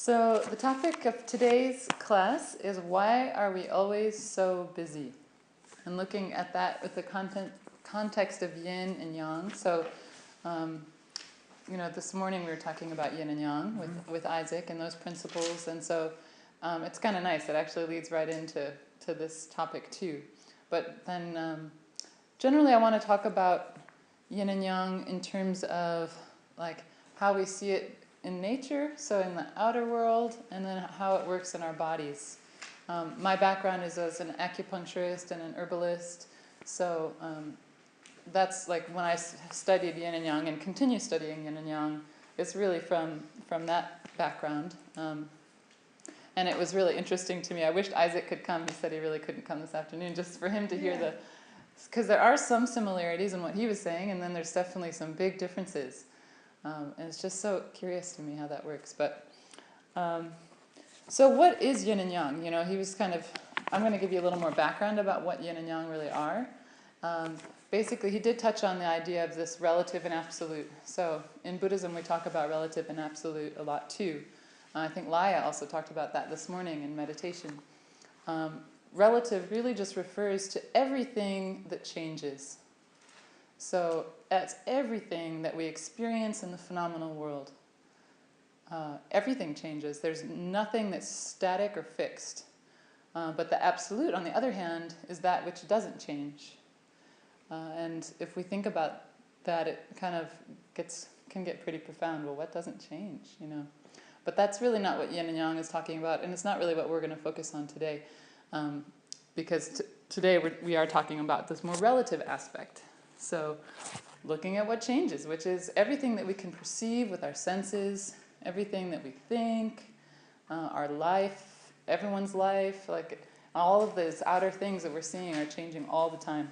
So the topic of today's class is why are we always so busy? And looking at that with the context of yin and yang. So, this morning we were talking about yin and yang with Isaac and those principles. And so it's kind of nice. It actually leads right into this topic too. But then generally I want to talk about yin and yang in terms of like how we see it in nature, so in the outer world, and then how it works in our bodies. My background is as an acupuncturist and an herbalist, so that's like when I studied yin and yang and continue studying yin and yang, it's really from that background. And it was really interesting to me. I wished Isaac could come. He said he really couldn't come this afternoon, just for him to hear because there are some similarities in what he was saying, and then there's definitely some big differences. And it's just so curious to me how that works. But so what is yin and yang? He was I'm going to give you a little more background about what yin and yang really are. Basically, he did touch on the idea of this relative and absolute. So in Buddhism, we talk about relative and absolute a lot too. I think Laya also talked about that this morning in meditation. Relative really just refers to everything that changes. So that's everything that we experience in the phenomenal world. Everything changes. There's nothing that's static or fixed. But the absolute, on the other hand, is that which doesn't change. And if we think about that, it kind of can get pretty profound. Well, what doesn't change, But that's really not what yin and yang is talking about, and it's not really what we're going to focus on today. Because today we are talking about this more relative aspect. So looking at what changes, which is everything that we can perceive with our senses, everything that we think, our life, everyone's life, like all of those outer things that we're seeing are changing all the time.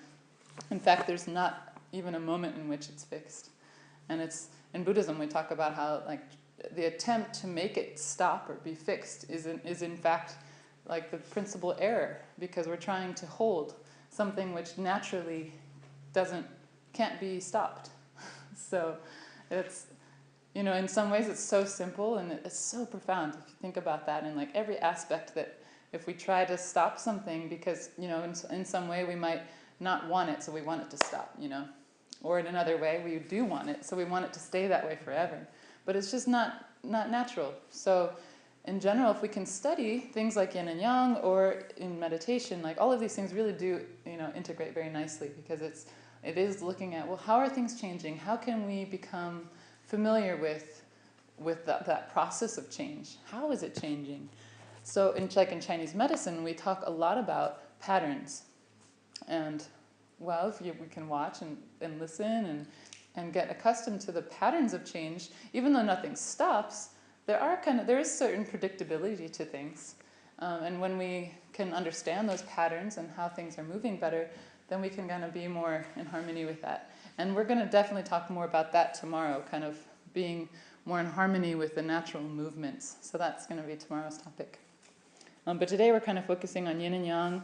In fact, there's not even a moment in which it's fixed. And it's in Buddhism we talk about how the attempt to make it stop or be fixed is in fact like the principal error, because we're trying to hold something which naturally can't be stopped. So it's, in some ways it's so simple and it's so profound if you think about that in every aspect, that if we try to stop something because, in some way we might not want it, so we want it to stop, Or in another way, we do want it, so we want it to stay that way forever. But it's just not natural. So in general, if we can study things like yin and yang or in meditation, all of these things really do, integrate very nicely, because it is looking at, well, how are things changing? How can we become familiar with that process of change? How is it changing? So in Chinese medicine, we talk a lot about patterns. And, well, if we can watch and listen and get accustomed to the patterns of change, even though nothing stops, there is certain predictability to things. And when we can understand those patterns and how things are moving better, then we can kind of be more in harmony with that. And we're going to definitely talk more about that tomorrow, kind of being more in harmony with the natural movements. So that's going to be tomorrow's topic. But today we're kind of focusing on yin and yang.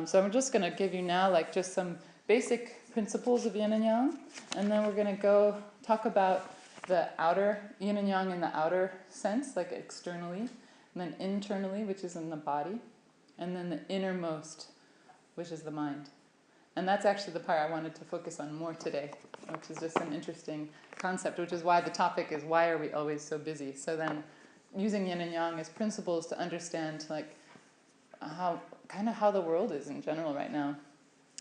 So I'm just going to give you now just some basic principles of yin and yang. And then we're going to go talk about the outer, yin and yang in the outer sense, like externally. And then internally, which is in the body. And then the innermost, which is the mind. And that's actually the part I wanted to focus on more today, which is just an interesting concept, which is why the topic is why are we always so busy? So then using yin and yang as principles to understand how the world is in general right now,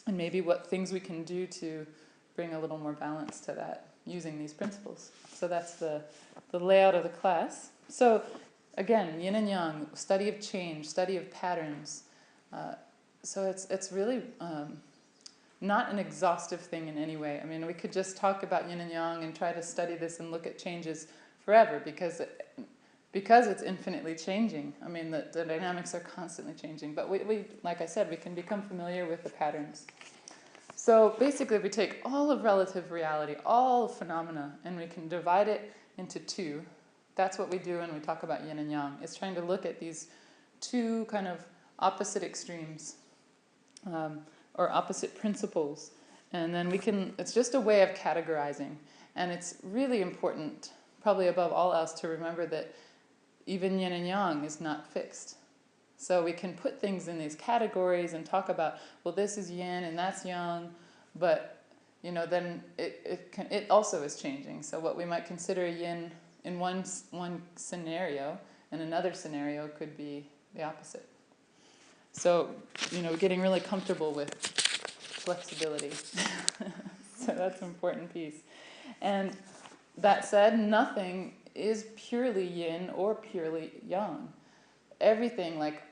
and maybe what things we can do to bring a little more balance to that using these principles. So that's the layout of the class. So again, yin and yang, study of change, study of patterns. So it's really not an exhaustive thing in any way. I mean, we could just talk about yin and yang and try to study this and look at changes forever, because it's infinitely changing. I mean, the dynamics are constantly changing. But we, like I said, we can become familiar with the patterns. So basically, we take all of relative reality, all of phenomena, and we can divide it into two. That's what we do when we talk about yin and yang. It's trying to look at these two kind of opposite extremes, or opposite principles. And then it's just a way of categorizing. And it's really important, probably above all else, to remember that even yin and yang is not fixed. So we can put things in these categories and talk about, well, this is yin and that's yang, but then it also is changing. So what we might consider yin in one scenario, in another scenario could be the opposite. So getting really comfortable with flexibility. So that's an important piece. And that said, nothing is purely yin or purely yang. Everything, like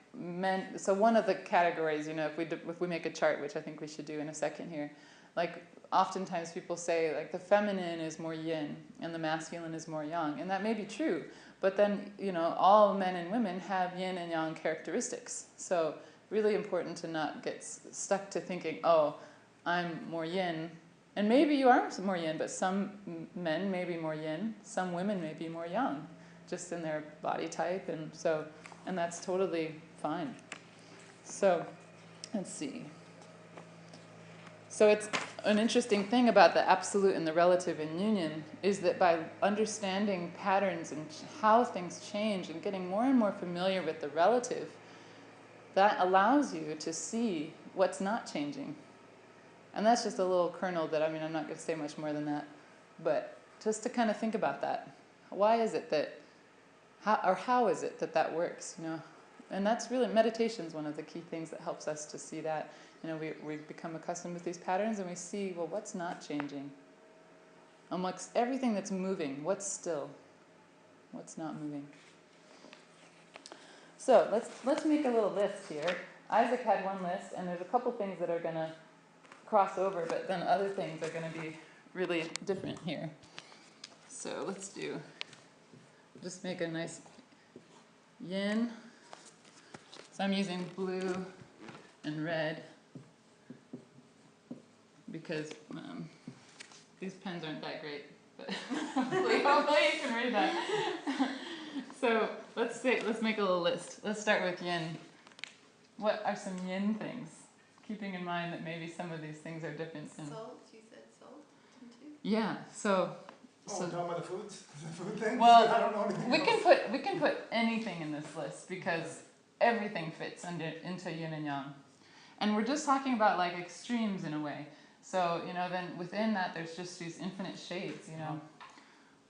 so one of the categories, if we make a chart, which I think we should do in a second here, like oftentimes people say like the feminine is more yin and the masculine is more yang, and that may be true, but then all men and women have yin and yang characteristics. So really important to not get stuck to thinking, oh, I'm more yin, and maybe you are more yin, but some men may be more yin, some women may be more yang, just in their body type, and that's totally fine. So let's see. So it's an interesting thing about the absolute and the relative in union is that by understanding patterns and how things change and getting more and more familiar with the relative, that allows you to see what's not changing. And that's just a little kernel that, I'm not going to say much more than that, but just to kind of think about that. Why is it that, how is it that works, And that's really, meditation is one of the key things that helps us to see that. We become accustomed with these patterns and we see, well, what's not changing? Amongst everything that's moving, what's still? What's not moving? So let's make a little list here. Isaac had one list, and there's a couple things that are going to cross over, but then other things are going to be really different here. So let's just make a nice yin. So I'm using blue and red because these pens aren't that great, but hopefully you can read that. So let's make a little list. Let's start with yin. What are some yin things? Keeping in mind that maybe some of these things are different. Salt, you said salt, didn't you? Yeah, so we're talking about the foods? The food things? Well, I don't know anything we can put anything in this list because everything fits into yin and yang. And we're just talking about like extremes in a way. So, then within that there's just these infinite shades,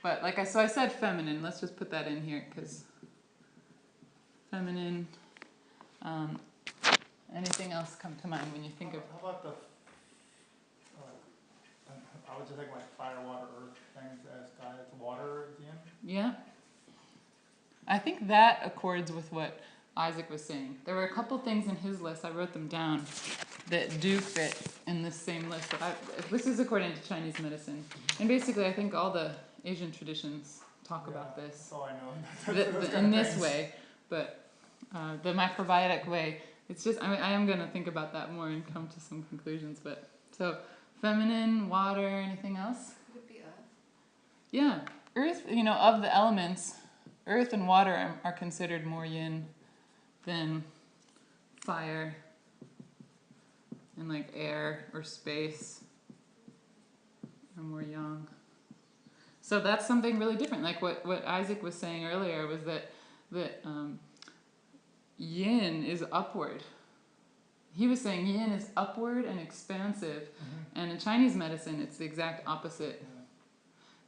But I said feminine. Let's just put that in here because feminine. Anything else come to mind when you think of? How about I would just think like fire, water, earth things as sky. It's water at the end. Yeah. I think that accords with what Isaac was saying. There were a couple things in his list, I wrote them down, that do fit in this same list. This is according to Chinese medicine. And basically I think all the Asian traditions talk about this. That's all I know. In this way, but the macrobiotic way, it's just, I am going to think about that more and come to some conclusions. But so feminine, water, anything else? Could it be earth? Yeah, earth, of the elements, earth and water are considered more yin than fire and like air or space are more yang. So that's something really different. Like what Isaac was saying earlier was that yin is upward. He was saying yin is upward and expansive, and in Chinese medicine it's the exact opposite.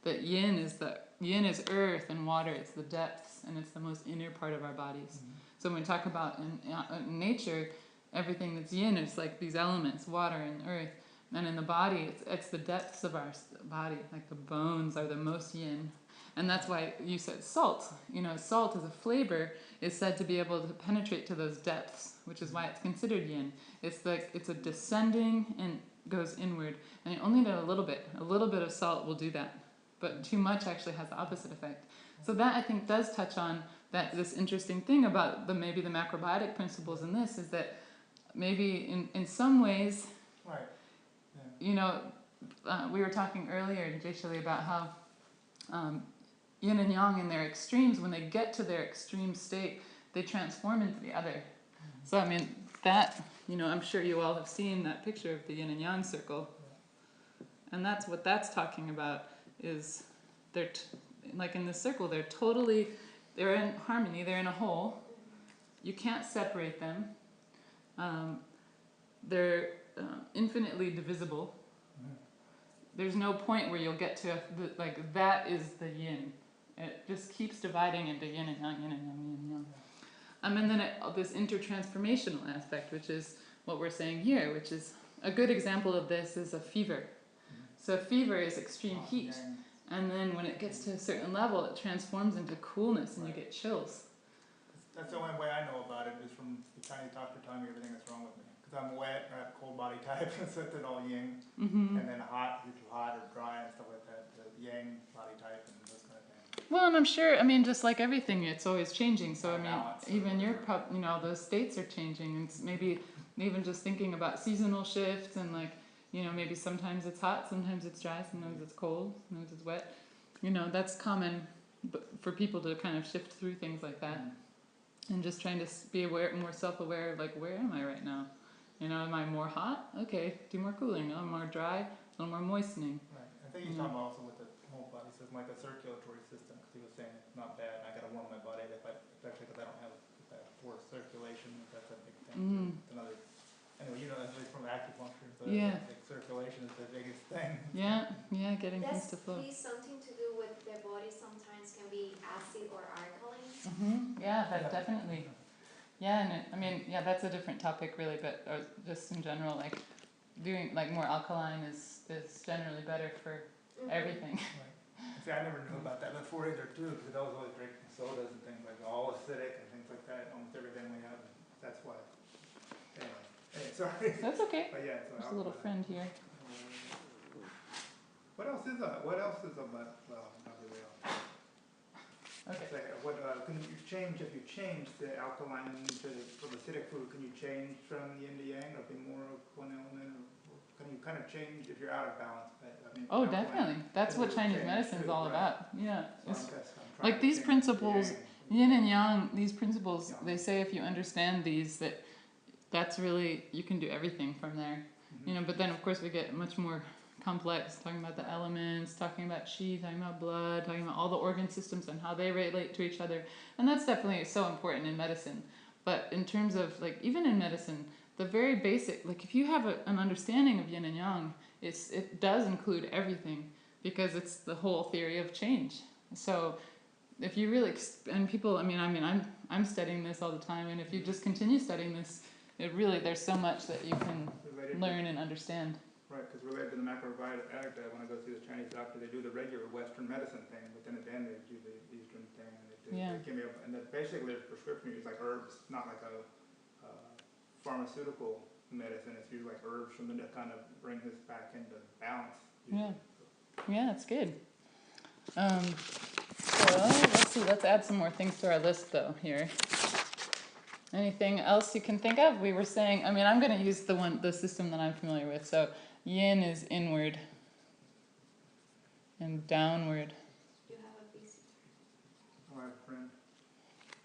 That yin is earth and water, it's the depths, and it's the most inner part of our bodies. So when we talk about in nature, everything that's yin is like these elements, water and earth. And in the body, it's the depths of our body, like the bones are the most yin. And that's why you said salt. Salt as a flavor is said to be able to penetrate to those depths, which is why it's considered yin. It's a descending and goes inward. And you only need a little bit. A little bit of salt will do that. But too much actually has the opposite effect. So that, I think, does touch on this interesting thing about maybe the macrobiotic principles in this, is that maybe in some ways, right. We were talking earlier, Jayshali, about how yin and yang in their extremes, when they get to their extreme state, they transform into the other. So, that, I'm sure you all have seen that picture of the yin and yang circle. And that's what that's talking about, is they're, like in this circle, they're totally they're in harmony, they're in a whole. You can't separate them. They're infinitely divisible. There's no point where you'll get to like that is the yin. It just keeps dividing into yin and yang, yin and yang, yin and yang. And then this intertransformational aspect, which is what we're saying here, which is a good example of this is a fever. So fever is extreme heat, and then when it gets to a certain level, it transforms into coolness, and you get chills. That's the only way I know about it is from the Chinese doctor telling me everything that's wrong with me. Because I'm wet, I have a cold body type, so it's all yin. And then hot, you're too hot or dry and stuff like that. The yang body type and those kind of things. Well, and I'm sure, I mean, just like everything, it's always changing. So, I mean, Balance, even those states are changing. And maybe even just thinking about seasonal shifts and like, maybe sometimes it's hot, sometimes it's dry, sometimes it's cold, sometimes it's wet. That's common for people to kind of shift through things like that. And just trying to be more self-aware of like, where am I right now? Am I more hot? Okay, do more cooling. I'm more dry, a little more moistening. Right. I think he's talking about also with the whole body system, like a circulatory system, because he was saying it's not bad. I got to warm my body, especially because I don't have that forced circulation. That's a big thing. Anyway, it's from acupuncture, so like circulation is the biggest thing. Yeah, getting things to flow. Does this something to do with the body sometimes can be acid or alkaline? Yeah, definitely. Yeah, and that's a different topic really, but just in general, like doing like more alkaline is generally better for everything. Right. See, I never knew about that before either too, because I was always drinking sodas and things like all acidic and things like that. Almost everything we have, that's why. Anyway, sorry. That's okay. But yeah, so There's a little friend here. What else is a well, not really. Okay. Can you change if you change the alkaline from acidic food? Can you change from yin to yang or be more of one element? Or can you kind of change if you're out of balance? Definitely. That's what Chinese medicine is all about. Yeah. So like these principles, yin and yang. These principles, they say if you understand these, that's really you can do everything from there. But then of course we get much more complex, talking about the elements, talking about qi, talking about blood, talking about all the organ systems and how they relate to each other. And that's definitely so important in medicine. But in terms of, like, even in medicine, the very basic, like, if you have an understanding of yin and yang, it does include everything because it's the whole theory of change. So if you really, and people, I'm studying this all the time, and if you just continue studying this, there's so much that you can learn and understand. Right, because related to the macrobiotic, when I go see the Chinese doctor, they do the regular Western medicine thing, but then at the end they do the Eastern thing, and they give me and basically their prescription is like herbs, not like a pharmaceutical medicine. It's usually like herbs from them to kind of bring this back into balance. Usually. Yeah, it's good. So let's see. Let's add some more things to our list, though. Here. Anything else you can think of? We were saying. I'm going to use the system that I'm familiar with. So. Yin is inward and downward. You have a busy. All right, friend.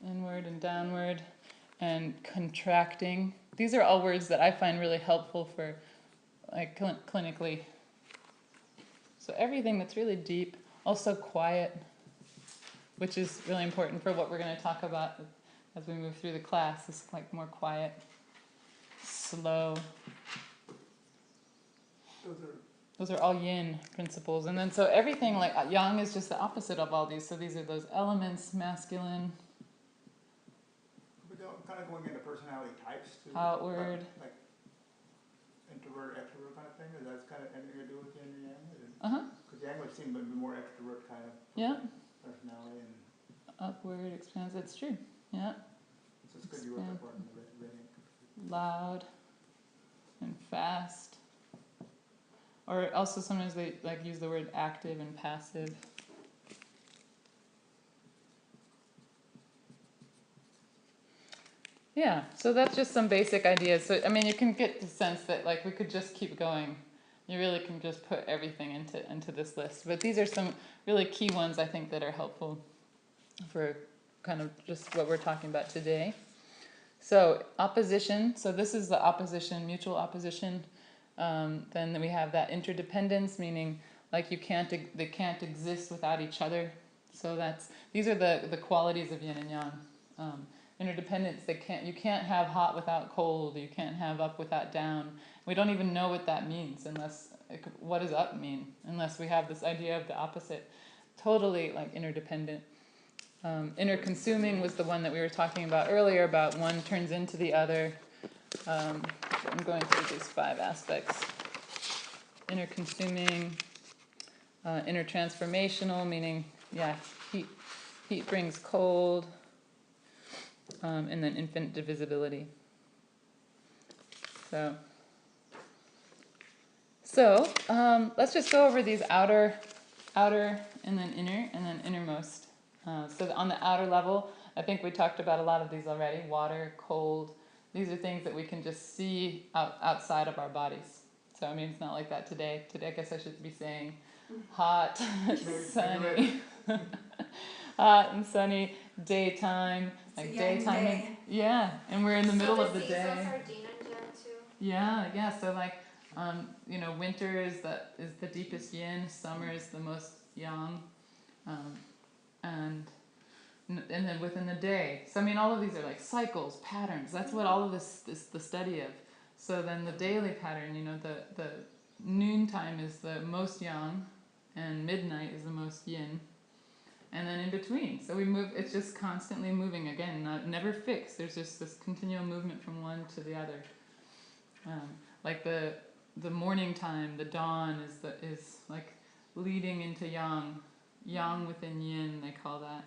Inward and downward and contracting. These are all words that I find really helpful for like clinically. So everything that's really deep, also quiet, which is really important for what we're going to talk about as we move through the class. It's like more quiet, slow. Those are all yin principles. And then so everything like yang is just the opposite of all these. So these are those elements, masculine. We're kind of going into personality types too. Outward. Like introvert, extrovert kind of thing? Or that's kind of anything to do with yin or yang? Because yang would seem to be more extrovert kind of personality. And upward, expansive. It's true. Yeah. So it's good you wrote that part in the reading. Loud and fast. Or also sometimes they like use the word active and passive. Yeah, so that's just some basic ideas. So you can get the sense that like we could just keep going. You really can just put everything into this list. But these are some really key ones I think that are helpful for kind of just what we're talking about today. So opposition. So this is the opposition, mutual opposition. Then we have that interdependence, meaning like they can't exist without each other. So these are the qualities of yin and yang. Interdependence. You can't have hot without cold. You can't have up without down. We don't even know what that means what does up mean? Unless we have this idea of the opposite. Totally like interdependent. Interconsuming was the one that we were talking about earlier, about one turns into the other. I'm going through these 5 aspects. Interconsuming, intertransformational, meaning, heat brings cold, and then infinite divisibility. So let's just go over these outer, and then inner, and then innermost. So on the outer level, I think we talked about a lot of these already. Water, cold. These are things that we can just see outside of our bodies. So, I mean, it's not like that today. Today, I guess I should be saying hot, sunny. Hot and sunny, daytime. Like daytime. Yeah, and we're in the middle of the day. So the seasons are yin and yang too? Yeah. So, like, winter is the deepest yin. Summer is the most yang. And then within the day. So I mean, all of these are like cycles, patterns. That's what all of this is the study of. So then the daily pattern, the noontime is the most yang, and midnight is the most yin, and then in between. So we move. It's just constantly moving. Again, never fixed. There's just this continual movement from one to the other. Like the morning time, the dawn is like leading into yang. Yang within yin, they call that.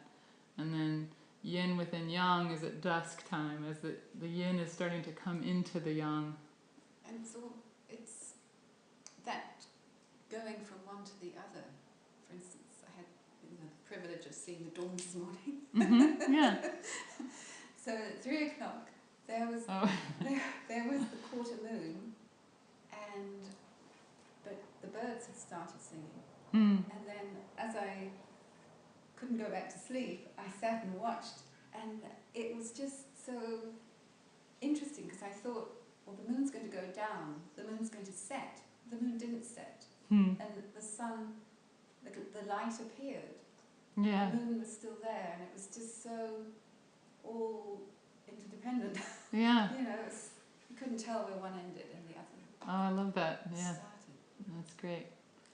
And then yin within yang is at dusk time, as the yin is starting to come into the yang. And so it's that going from one to the other. For instance, I had the privilege of seeing the dawn this morning. Mm-hmm. Yeah. So at 3 o'clock, there was the quarter moon, but the birds had started singing. Mm. And then, as I couldn't go back to sleep, I sat and watched, and it was just so interesting because I thought, well, the moon's going to go down, the moon's going to set. The moon didn't set, and the sun, the light appeared. Yeah. The moon was still there, and it was just so all interdependent. Yeah. You couldn't tell where one ended and the other. Oh, I love that. Yeah. Started. That's great.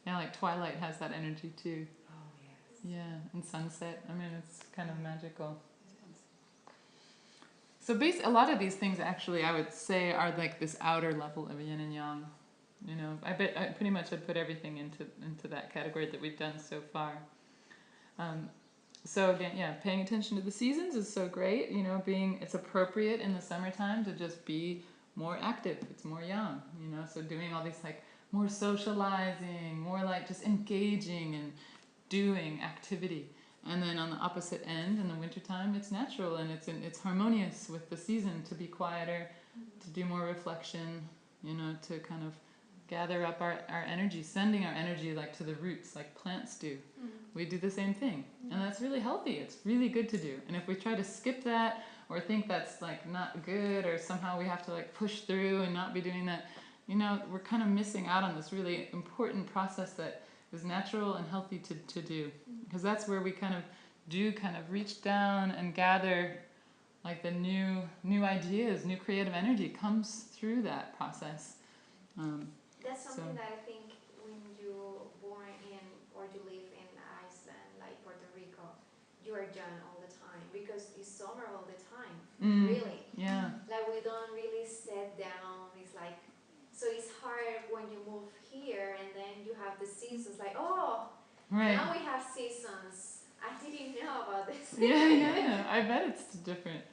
Yeah, like twilight has that energy too. Oh yes. Yeah, and sunset. I mean, it's kind of magical. It is. So a lot of these things actually, I would say, are like this outer level of yin and yang. I pretty much have put everything into that category that we've done so far. So again, paying attention to the seasons is so great. It's appropriate in the summertime to just be more active. It's more yang. So doing all these like more socializing, more like just engaging and doing activity. And then on the opposite end, in the wintertime, it's natural and it's harmonious with the season to be quieter, to do more reflection, to kind of gather up our energy, sending our energy like to the roots, like plants do. We do the same thing. And that's really healthy. It's really good to do. And if we try to skip that or think that's like not good or somehow we have to like push through and not be doing that, we're kind of missing out on this really important process that is natural and healthy to do. Because that's where we kind of reach down and gather like the new ideas, new creative energy comes through that process. That's something that I think when you're born in or you live in Iceland, like Puerto Rico, you are young all the time because it's summer all the time. Really. Yeah. Like we don't really sit down. It's like, so it's hard when you move here and then you have the seasons like, Right. now we have seasons. I didn't know about this. Yeah. I bet it's different.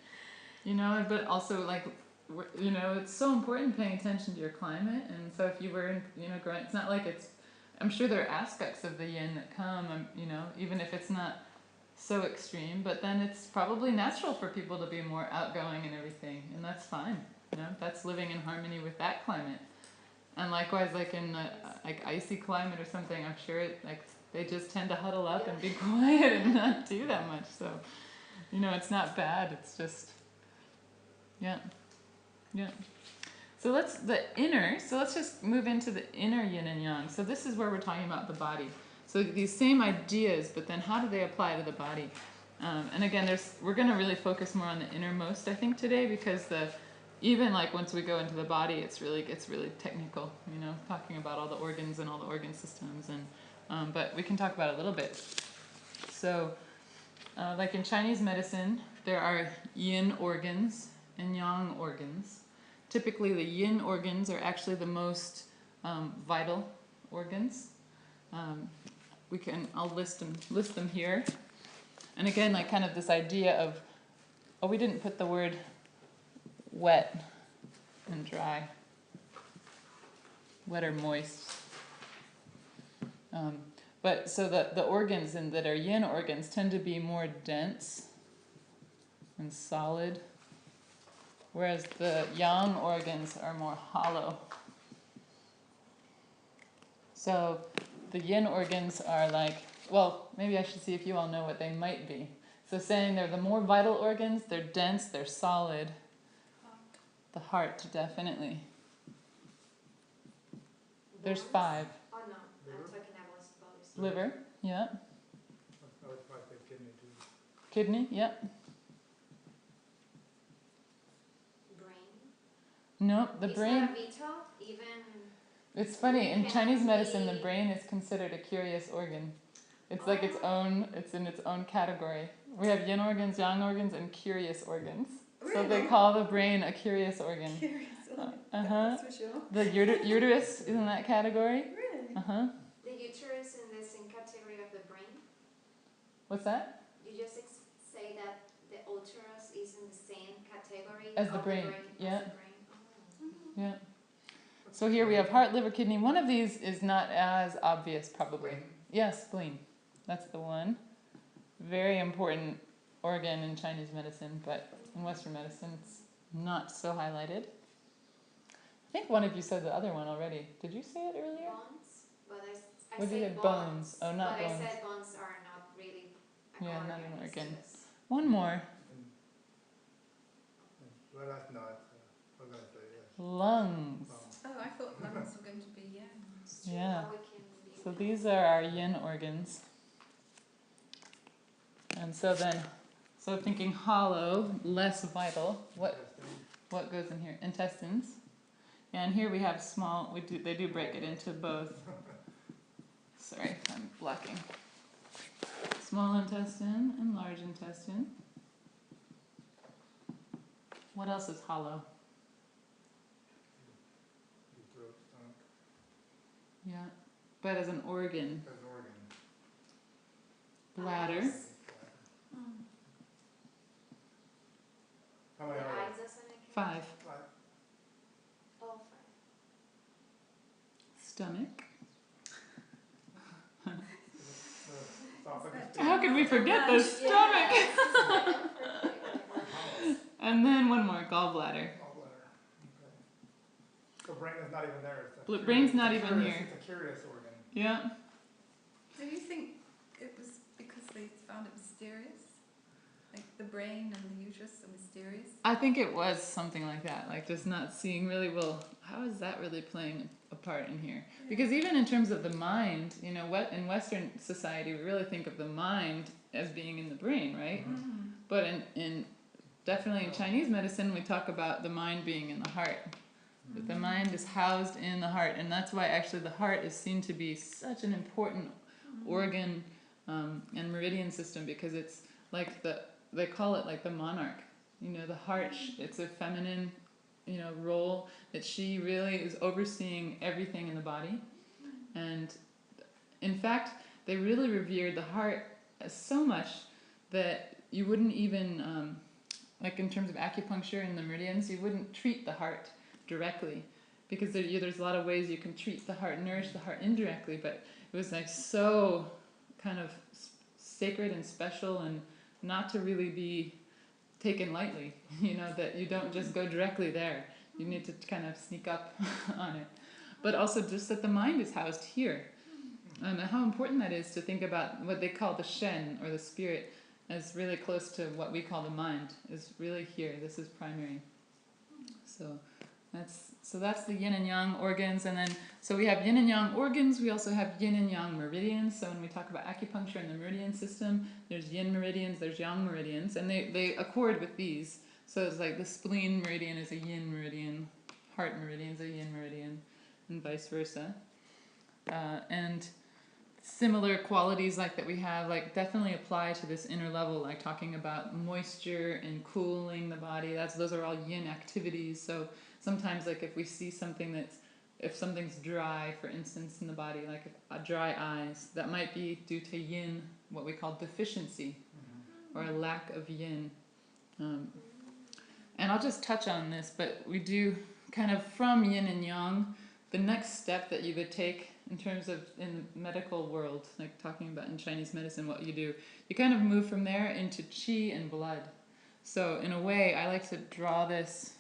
But also like, it's so important paying attention to your climate. And so if you were in, growing, it's not like I'm sure there are aspects of the yin that come, even if it's not so extreme, but then it's probably natural for people to be more outgoing and everything. And that's fine. That's living in harmony with that climate. And likewise, like in the icy climate or something, I'm sure they just tend to huddle up and be quiet and not do that much. So, it's not bad. It's just, yeah. So let's just move into the inner yin and yang. So this is where we're talking about the body. So these same ideas, but then how do they apply to the body? And again, we're going to really focus more on the innermost, I think, today, because even like once we go into the body, it gets really technical, talking about all the organs and all the organ systems, and but we can talk about it a little bit. So, like in Chinese medicine, there are yin organs and yang organs. Typically, the yin organs are actually the most vital organs. I'll list them here. And again, like kind of this idea of, we didn't put the word wet and dry. Wet or moist. But so the organs that are yin organs tend to be more dense and solid, whereas the yang organs are more hollow. So the yin organs are like, well, maybe I should see if you all know what they might be. So saying they're the more vital organs, they're dense, they're solid. The heart, definitely. There's 5. Oh no, I'm talking about bodies. Liver, yeah. I would probably say kidney too. Kidney, yeah. Brain. No, the It's brain. not a vital, even. It's funny, in Can Chinese it medicine, the be- brain is considered a curious organ. It's like it's in its own category. We have yin organs, yang organs, and curious organs. So they call the brain a curious organ. Curious. Uh-huh. That's for sure. The uterus is in that category. Really? Uh-huh. The uterus in the same category of the brain. What's that? You just say that the uterus is in the same category As the of brain, yeah. As the brain. Oh. Yeah. So here we have heart, liver, kidney. One of these is not as obvious, probably. Yes, spleen. That's the one. Very important organ in Chinese medicine, but in Western medicine it's not so highlighted. I think one of you said the other one already. Did you say it earlier? Bones, but I What did you said say? Bones. Oh, not but bones. I said bones are not really an Yeah, organ. not an it's organ. just- One more. Well, that's not, I'm going to say yes. Lungs. Oh, I thought lungs were going to be yang. it's true Yeah. how we can be So these are our yin organs. And so thinking hollow, less vital, what goes in here? Intestines. And here we have small, they do break it into both. Sorry, I'm blocking. Small intestine and large intestine. What else is hollow? Your throat, stomach, Yeah, but as an organ. as an organ. Bladder. How The many are eyes doesn't make 5. there? Oh, 5. Stomach. Esophagus. How could we forget the stomach? Yes. And then one more, gallbladder. Gallbladder. Okay. So brain is not even there. It's a Brain's curious- not it's a even curious- here. It's a curious organ. Yeah. Do you think it was because they found it mysterious? Like the brain and the uterus are mysterious? I think it was something like that, like just not seeing really, well, how is that really playing a part in here? Because even in terms of the mind, what in Western society we really think of the mind as being in the brain, right? Mm. But in definitely in Chinese medicine, we talk about the mind being in the heart. That the mind is housed in the heart, and that's why actually the heart is seen to be such an important organ and meridian system, because it's like they call it like the monarch. The heart, it's a feminine, role that she really is overseeing everything in the body. And in fact, they really revered the heart so much that you wouldn't even, like in terms of acupuncture and the meridians, you wouldn't treat the heart directly, because there's a lot of ways you can treat the heart, nourish the heart indirectly, but it was like so kind of sacred and special, and not to really be taken lightly, that you don't just go directly there. You need to kind of sneak up on it. But also just that the mind is housed here. And how important that is to think about what they call the Shen, or the spirit, as really close to what we call the mind, is really here. This is primary. So That's the yin and yang organs, and then so we have yin and yang organs. We also have yin and yang meridians. So when we talk about acupuncture and the meridian system, there's yin meridians, there's yang meridians, and they accord with these. So it's like the spleen meridian is a yin meridian, heart meridian is a yin meridian, and vice versa. And similar qualities like that we have like definitely apply to this inner level, like talking about moisture and cooling the body. Those are all yin activities. So sometimes like if we see something if something's dry, for instance, in the body, like dry eyes, that might be due to yin, what we call deficiency, or a lack of yin. And I'll just touch on this, but we do kind of from yin and yang, the next step that you would take in terms of in the medical world, like talking about in Chinese medicine, what you do, you kind of move from there into qi and blood. So in a way, I like to draw this.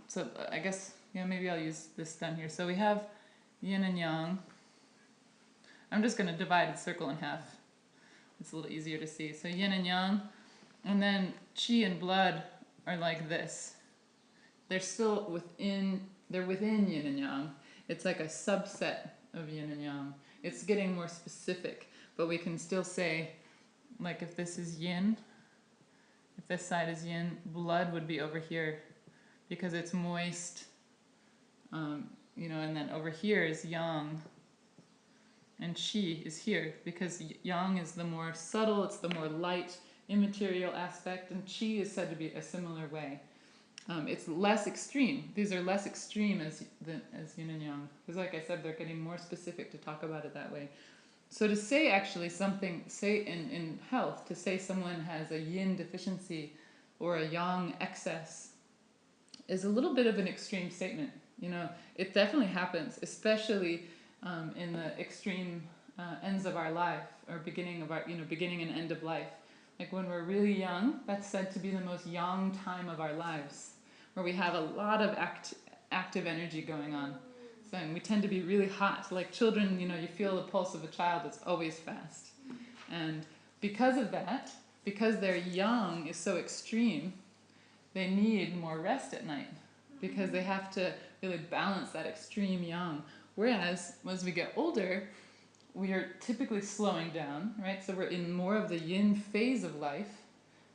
So I guess, maybe I'll use this down here. So we have yin and yang. I'm just going to divide the circle in half. It's a little easier to see. So yin and yang, and then qi and blood are like this. They're still within yin and yang. It's like a subset of yin and yang. It's getting more specific, but we can still say, like if this is yin, if this side is yin, blood would be over here because it's moist, and then over here is yang, and qi is here because yang is the more subtle, it's the more light, immaterial aspect, and qi is said to be a similar way. It's less extreme. These are less extreme as yin and yang. Because like I said, they're getting more specific to talk about it that way. So to say actually something, say in health, to say someone has a yin deficiency or a yang excess is a little bit of an extreme statement. It definitely happens, especially in the extreme ends of our life, or beginning and end of life. Like when we're really young, that's said to be the most yang time of our lives, where we have a lot of active energy going on. So we tend to be really hot. Like children, you feel the pulse of a child, it's always fast. And because of that, because their yang is so extreme, they need more rest at night because they have to really balance that extreme yang. Whereas as we get older, we are typically slowing down, right? So we're in more of the yin phase of life.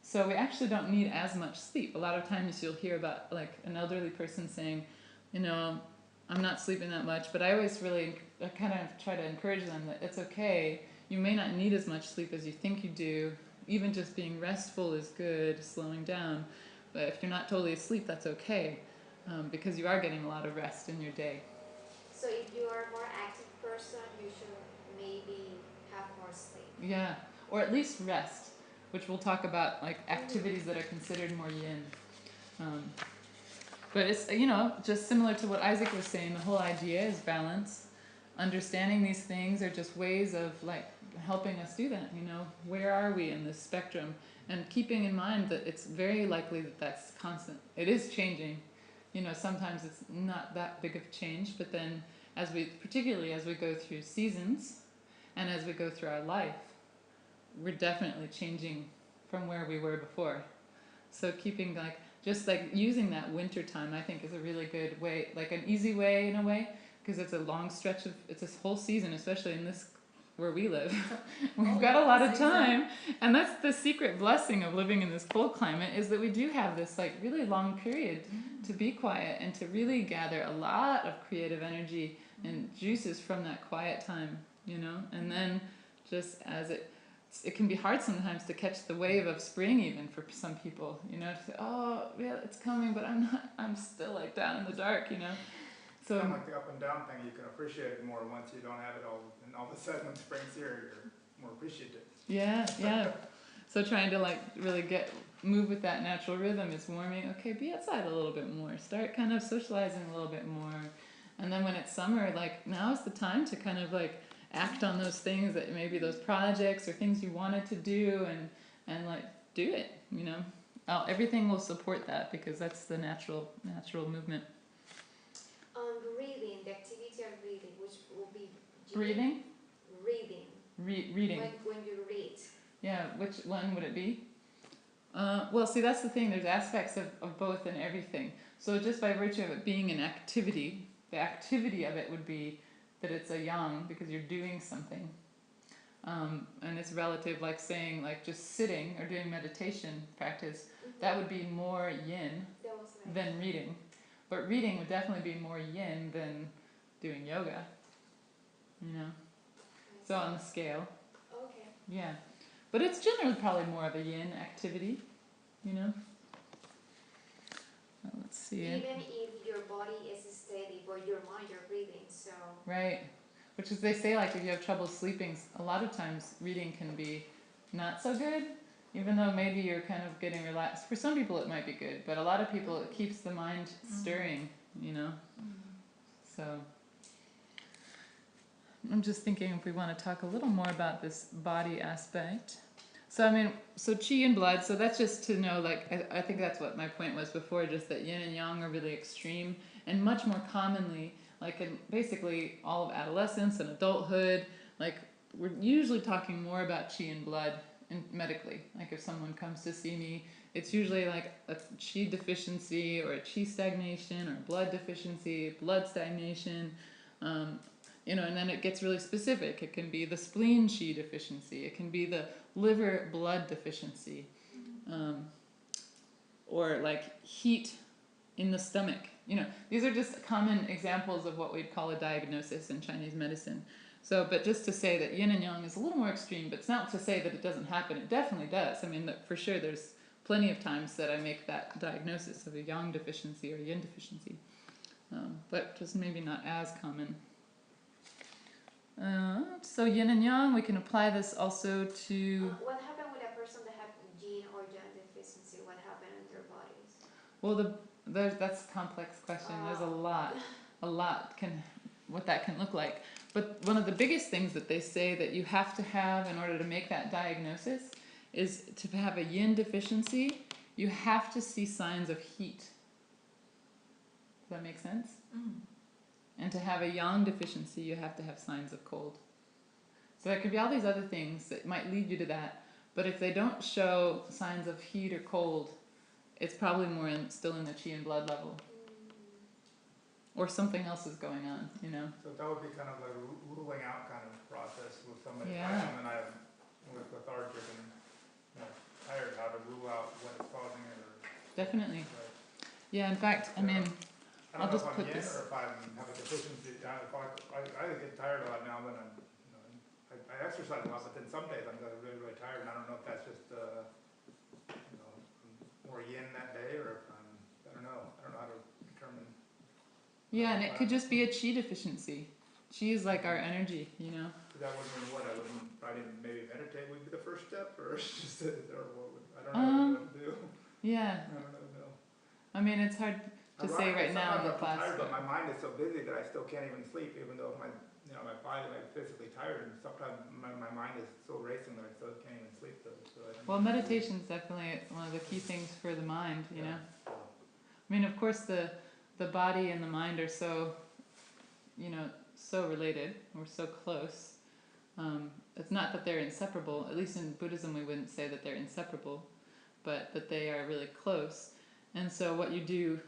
So we actually don't need as much sleep. A lot of times you'll hear about like an elderly person saying, I'm not sleeping that much, but I always I kind of try to encourage them that it's okay. You may not need as much sleep as you think you do. Even just being restful is good, slowing down. But if you're not totally asleep, that's okay, because you are getting a lot of rest in your day. So if you are a more active person, you should maybe have more sleep. Yeah, or at least rest, which we'll talk about, like activities that are considered more yin. But it's, just similar to what Isaac was saying, the whole idea is balance. Understanding these things are just ways of like helping us do that, where are we in this spectrum? And keeping in mind that it's very likely that that's constant. It is changing. Sometimes it's not that big of a change, but then particularly as we go through seasons and as we go through our life, we're definitely changing from where we were before. So keeping just using that winter time, I think, is a really good way, like an easy way in a way, because it's a long stretch it's a whole season, especially in this where we live. We've got a lot of time, and that's the secret blessing of living in this cold climate, is that we do have this really long period to be quiet and to really gather a lot of creative energy and juices from that quiet time, and then just as it can be hard sometimes to catch the wave of spring, even for some people, to say, oh yeah, it's coming, but I'm still down in the dark, So kind of like the up and down thing, you can appreciate it more once you don't have it all, and all of a sudden when spring's here, you're more appreciative. Yeah. So trying to really move with that natural rhythm is warming. Okay, be outside a little bit more. Start kind of socializing a little bit more. And then when it's summer, now is the time to kind of act on those things, that maybe those projects or things you wanted to do, and do it, everything will support that, because that's the natural movement. Reading, the activity of reading, which will be Breathing? Reading. Reading. When you read. Yeah, which one would it be? Well, see, that's the thing. There's aspects of both in everything. So just by virtue of it being an activity, the activity of it would be that it's a yang because you're doing something. And it's relative, like saying, like just sitting or doing meditation practice, that would be more yin than reading. But reading would definitely be more yin than doing yoga, you know? So on the scale. Okay. Yeah. But it's generally probably more of a yin activity, you know? Let's see. Even if your body is steady, but your mind, you're breathing, so... Right. Which is, they say, like, if you have trouble sleeping, a lot of times reading can be not so good, even though maybe you're kind of getting relaxed. For some people it might be good, but a lot of people it keeps the mind stirring, you know? So I'm just thinking if we want to talk a little more about this body aspect. So I mean, so qi and blood, so that's just to know, like, I think that's what my point was before, just that yin and yang are really extreme, and much more commonly, like in basically all of adolescence and adulthood, like we're usually talking more about qi and blood medically. Like if someone comes to see me, it's usually like a qi deficiency or a qi stagnation or blood deficiency, blood stagnation, you know, and then it gets really specific. It can be the spleen qi deficiency. It can be the liver blood deficiency, or like heat in the stomach. You know, these are just common examples of what we'd call a diagnosis in Chinese medicine. So, but just to say that yin and yang is a little more extreme, but it's not to say that it doesn't happen. It definitely does. I mean, for sure, there's plenty of times that I make that diagnosis of a yang deficiency or yin deficiency, but just maybe not as common. So yin and yang, we can apply this also to... what happened with a person that had yin or yang deficiency? What happened in their bodies? Well, that's a complex question. There's a lot what that can look like. But one of the biggest things that they say that you have to have in order to make that diagnosis is to have a yin deficiency, you have to see signs of heat. Does that make sense? And to have a yang deficiency, you have to have signs of cold. So there could be all these other things that might lead you to that, but if they don't show signs of heat or cold, it's probably more still in the qi and blood level. Or something else is going on, you know. So that would be kind of like a ruling out kind of process with somebody. Yeah. Like someone I have with lethargic and tired, how to rule out what is causing it. Or, definitely. Right. Yeah, in fact, I mean, I don't I'll know just if I'm put yin this. or if I have a deficiency. I get tired a lot now, but I exercise a lot, but then some days I'm really, really tired, and I don't know if that's just more yin that day, or if I don't know how to determine. Yeah, and it could just be a qi deficiency. Qi is like our energy, you know. That would mean what? I didn't maybe meditate would be the first step, or just or what would, I don't know what to do. Yeah. I don't know. I mean, it's hard to say right now in the class. Tired, but my mind is so busy that I still can't even sleep, even though my body might be physically tired, and sometimes my mind is so racing that I still can't even sleep. Well, meditation is definitely one of the key things for the mind, you know. I mean, of course, the body and the mind are so, so related, or so close. It's not that they're inseparable. At least in Buddhism, we wouldn't say that they're inseparable, but that they are really close. And so what you do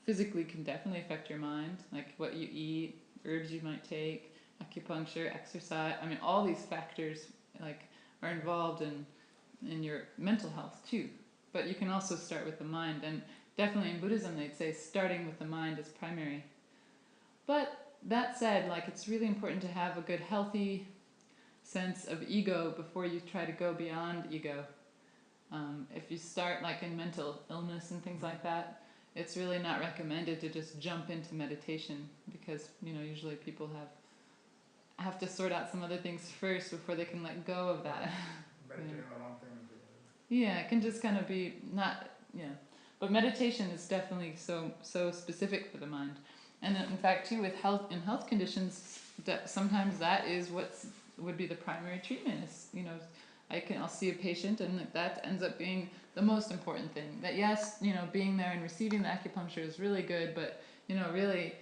physically can definitely affect your mind, like what you eat, herbs you might take, acupuncture, exercise. I mean, all these factors are involved in your mental health too. But you can also start with the mind, and definitely in Buddhism they'd say starting with the mind is primary. But that said, it's really important to have a good healthy sense of ego before you try to go beyond ego. If you start in mental illness and things like that, it's really not recommended to just jump into meditation, because usually people have to sort out some other things first before they can let go of that. Meditating on the wrong things. Yeah, it can just kind of be but meditation is definitely so specific for the mind. And in fact too, with health conditions, that sometimes that is what would be the primary treatment. Is I'll see a patient, and that ends up being the most important thing. That yes, being there and receiving the acupuncture is really good, but really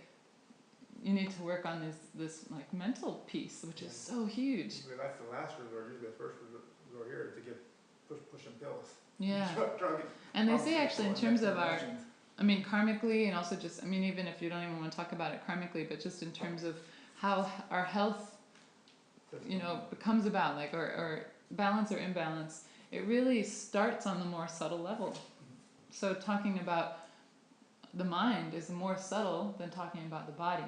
you need to work on this mental piece, which is so huge. Usually that's the last resort. Usually the first resort here is to get pushing pills. Yeah. Drug And they say actually in terms of our, emotions. I mean, karmically, and also just, I mean, even if you don't even want to talk about it karmically, but just in terms of how our health, you know, becomes about, like, or balance or imbalance, it really starts on the more subtle level. So talking about the mind is more subtle than talking about the body.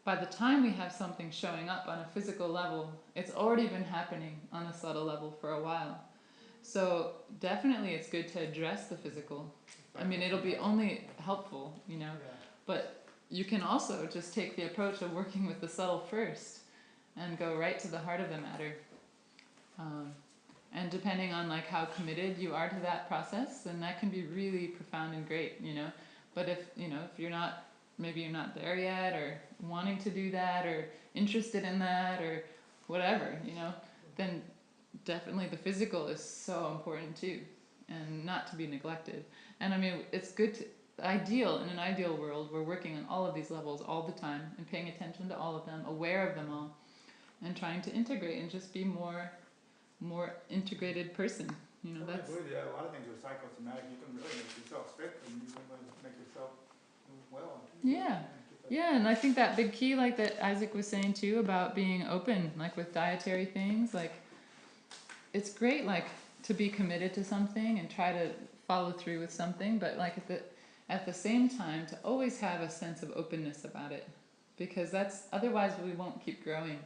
By the time we have something showing up on a physical level, it's already been happening on a subtle level for a while. So definitely it's good to address the physical. I mean, it'll be only helpful, you know, Yeah. but you can also just take the approach of working with the subtle first and go right to the heart of the matter. And depending on like how committed you are to that process, then that can be really profound and great, you know. But if, you know, if you're not, maybe you're not there yet, or wanting to do that, or interested in that, or whatever, you know, then definitely the physical is so important too, and not to be neglected. And I mean, it's good to, in an ideal world, we're working on all of these levels all the time and paying attention to all of them, aware of them all, and trying to integrate and just be more integrated person. You know, I that's believe, yeah, a lot of things are psychosomatic. You can really make yourself sick, and you can really make yourself well. yeah, and I think that big key, like that Isaac was saying too, about being open, like with dietary things, like it's great, like to be committed to something and try to follow through with something, but like at the same time to always have a sense of openness about it, because that's otherwise we won't keep growing.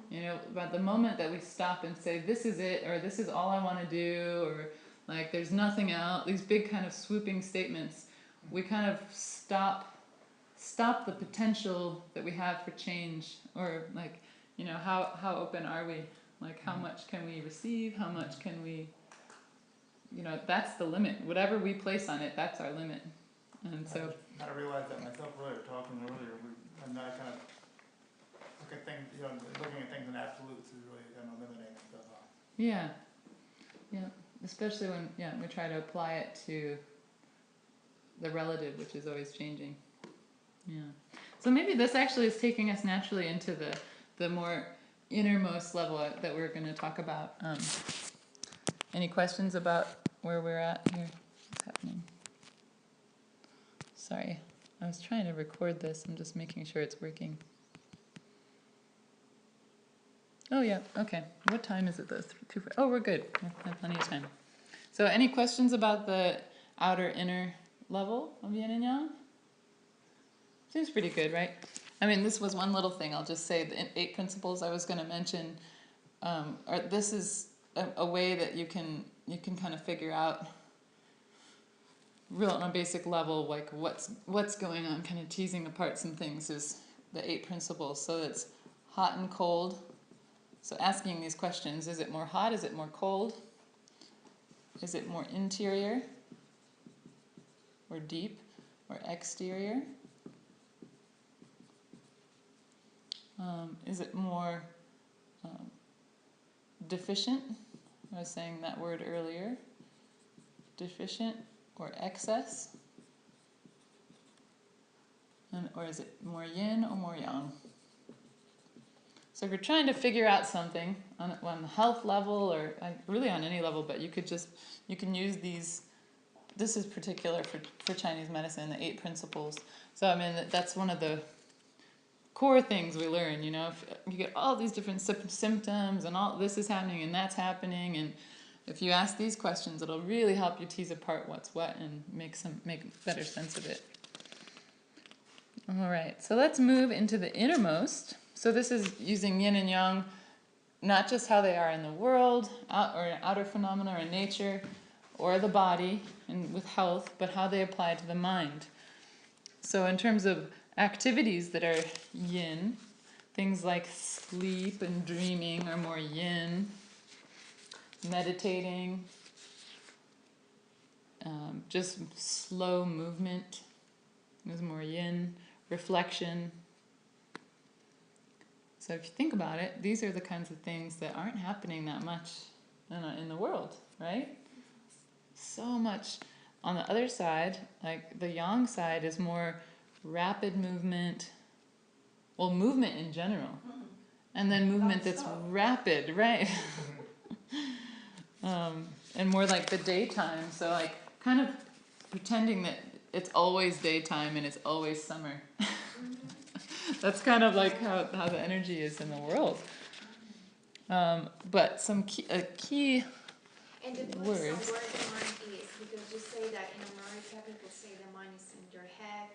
You know, but the moment that we stop and say this is it, or this is all I want to do, or like there's nothing else, these big kind of swooping statements, we kind of stop the potential that we have for change, or like, you know, how open are we? Like how much can we receive? How much can we, you know, that's the limit. Whatever we place on it, that's our limit. And so I kind of realized that myself earlier, talking earlier, and I kind of look at things, you know, looking at things in absolutes is really kind of limiting stuff. yeah, especially when we try to apply it to the relative, which is always changing. Yeah. So maybe this actually is taking us naturally into the more innermost level that we're going to talk about. Any questions about where we're at here? What's happening? Sorry, I was trying to record this. I'm just making sure it's working. Oh yeah, okay. What time is it though? Oh, we're good. We have plenty of time. So any questions about the outer inner level of yin and yang? Seems pretty good, right? I mean, this was one little thing. I'll just say the 8 principles I was going to mention. This is a way that you can kind of figure out, real on a basic level, like what's going on. Kind of teasing apart some things is the 8 principles. So it's hot and cold. So asking these questions: is it more hot? Is it more cold? Is it more interior, or deep, or exterior? Is it more deficient? I was saying that word earlier. Deficient or excess? Or is it more yin or more yang? So if you're trying to figure out something on the health level, or really on any level, but you can use these. This is particular for Chinese medicine, the 8 principles. So I mean, that's one of the core things we learn, you know. If you get all these different symptoms and all this is happening and that's happening, and if you ask these questions, it'll really help you tease apart what's what and make better sense of it. All right, so let's move into the innermost. So this is using yin and yang, not just how they are in the world, or outer phenomena, or in nature, or the body, and with health, but how they apply to the mind. So in terms of activities that are yin, things like sleep and dreaming are more yin. Meditating, just slow movement is more yin. Reflection. So if you think about it, these are the kinds of things that aren't happening that much in the world, right? So much. On the other side, like the yang side is more rapid movement, well, movement in general, and then movement that's rapid, right? and more like the daytime. So like kind of pretending that it's always daytime and it's always summer. That's kind of like how the energy is in the world. But some key and the place words. on where the mind is, because you say that in America people say the mind is in your head,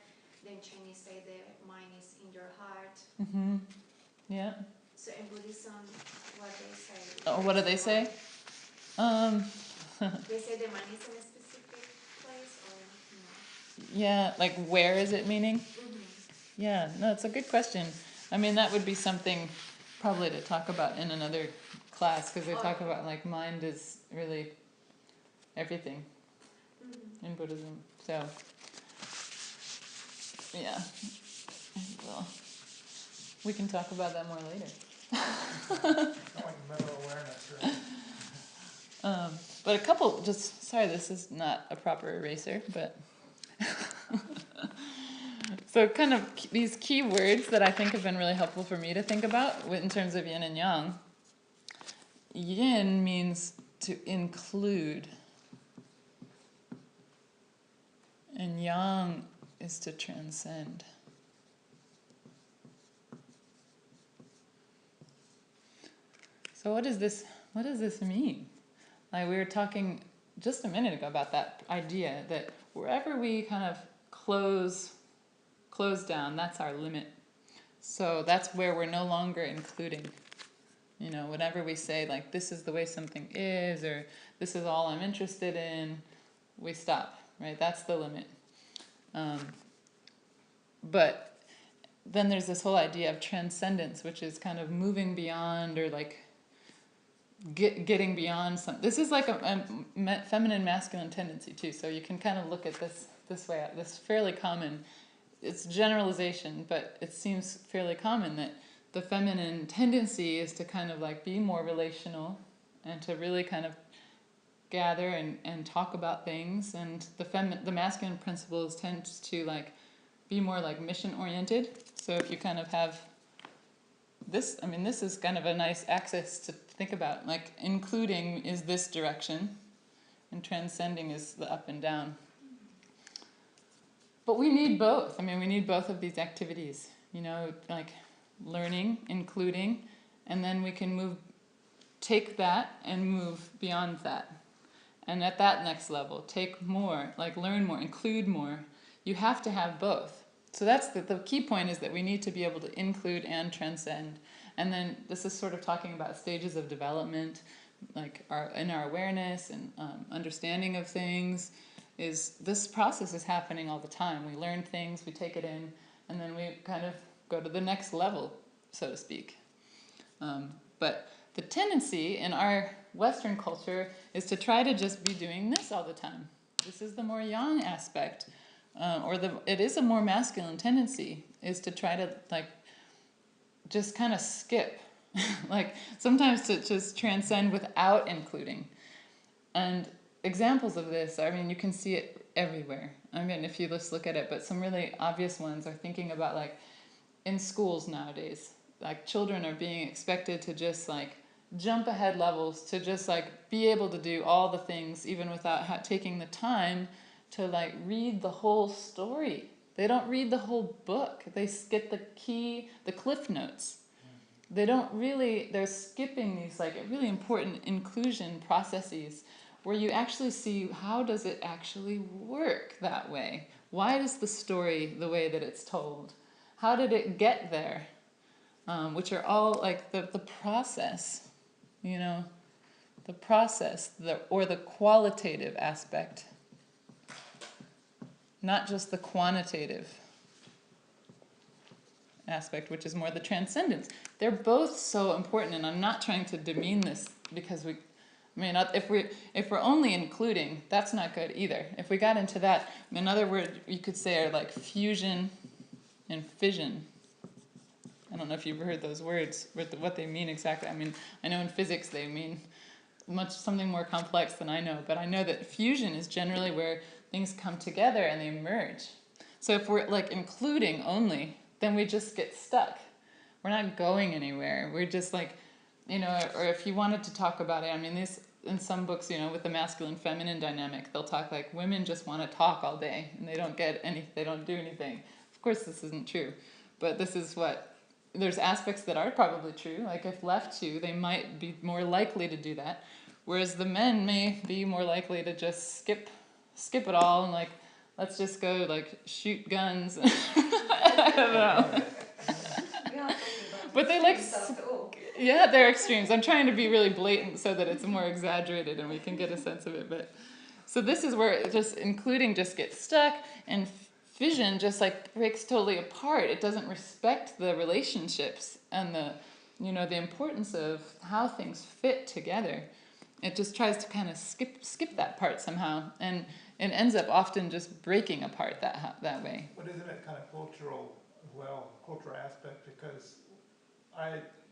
then Chinese say the mind is in your heart. Mm-hmm. Yeah. So in Buddhism, what they say? Oh, what do they say? They say the mind is in a specific place, or no? Yeah, like where is it meaning? Mm-hmm. Yeah, no, it's a good question. I mean, that would be something probably to talk about in another class, because they talk about like mind is really everything in Buddhism. So, yeah, well, we can talk about that more later. Showing mental awareness, right? But a couple, sorry, this is not a proper eraser, but so kind of these key words that I think have been really helpful for me to think about in terms of yin and yang. Yin means to include, and yang is to transcend. So what does this mean? Like we were talking just a minute ago about that idea that wherever we kind of close down, that's our limit. So that's where we're no longer including. You know, whenever we say like this is the way something is, or this is all I'm interested in, we stop, right? That's the limit. But then there's this whole idea of transcendence, which is kind of moving beyond, or like getting beyond something. This is like a feminine masculine tendency too, so you can kind of look at this way. This fairly common, it's generalization, but it seems fairly common that the feminine tendency is to kind of like be more relational and to really kind of gather and talk about things, and the masculine principles tends to like be more like mission oriented. So if you kind of have this, I mean, this is kind of a nice axis to think about. Like including is this direction, and transcending is the up and down. But we need both. I mean, we need both of these activities. You know, like learning, including, and then we can take that and move beyond that. And at that next level, take more, like learn more, include more. You have to have both. So that's the key point, is that we need to be able to include and transcend. And then this is sort of talking about stages of development, like in our awareness and understanding of things. This process is happening all the time. We learn things, we take it in, and then we kind of go to the next level, so to speak. But the tendency in our Western culture is to try to just be doing this all the time. This is the more yang aspect, it is a more masculine tendency, is to try to like just kind of skip, like sometimes to just transcend without including. And examples of this, I mean, you can see it everywhere. I mean, if you just look at it, but some really obvious ones are thinking about like in schools nowadays, like children are being expected to just like jump ahead levels, to just like be able to do all the things even without taking the time to like read the whole story. They don't read the whole book. They skip the cliff notes. They're skipping these like really important inclusion processes where you actually see, how does it actually work that way? Why is the story the way that it's told? How did it get there? Which are all like the process, you know, the process, or the qualitative aspect, not just the quantitative aspect, which is more the transcendence. They're both so important, and I'm not trying to demean this, because if we're only including, that's not good either. If we got into that, another word you could say are like fusion and fission. I don't know if you've heard those words, what they mean exactly. I mean, I know in physics they mean something more complex than I know, but I know that fusion is generally where things come together and they merge. So if we're like including only, then we just get stuck. We're not going anywhere. We're just like, you know, or if you wanted to talk about it, I mean, in some books, with the masculine feminine dynamic, they'll talk like women just want to talk all day and they don't do anything. Of course, this isn't true, but this is there's aspects that are probably true. Like if left to, they might be more likely to do that, whereas the men may be more likely to just skip it all and like, let's just go like shoot guns. I don't know. But they like, yeah, they're extremes. I'm trying to be really blatant so that it's more exaggerated and we can get a sense of it. But so this is where it just including just gets stuck, and fission just like breaks totally apart. It doesn't respect the relationships and the importance of how things fit together. It just tries to kind of skip that part somehow, and it ends up often just breaking apart that way. But isn't it kind of cultural aspect? Because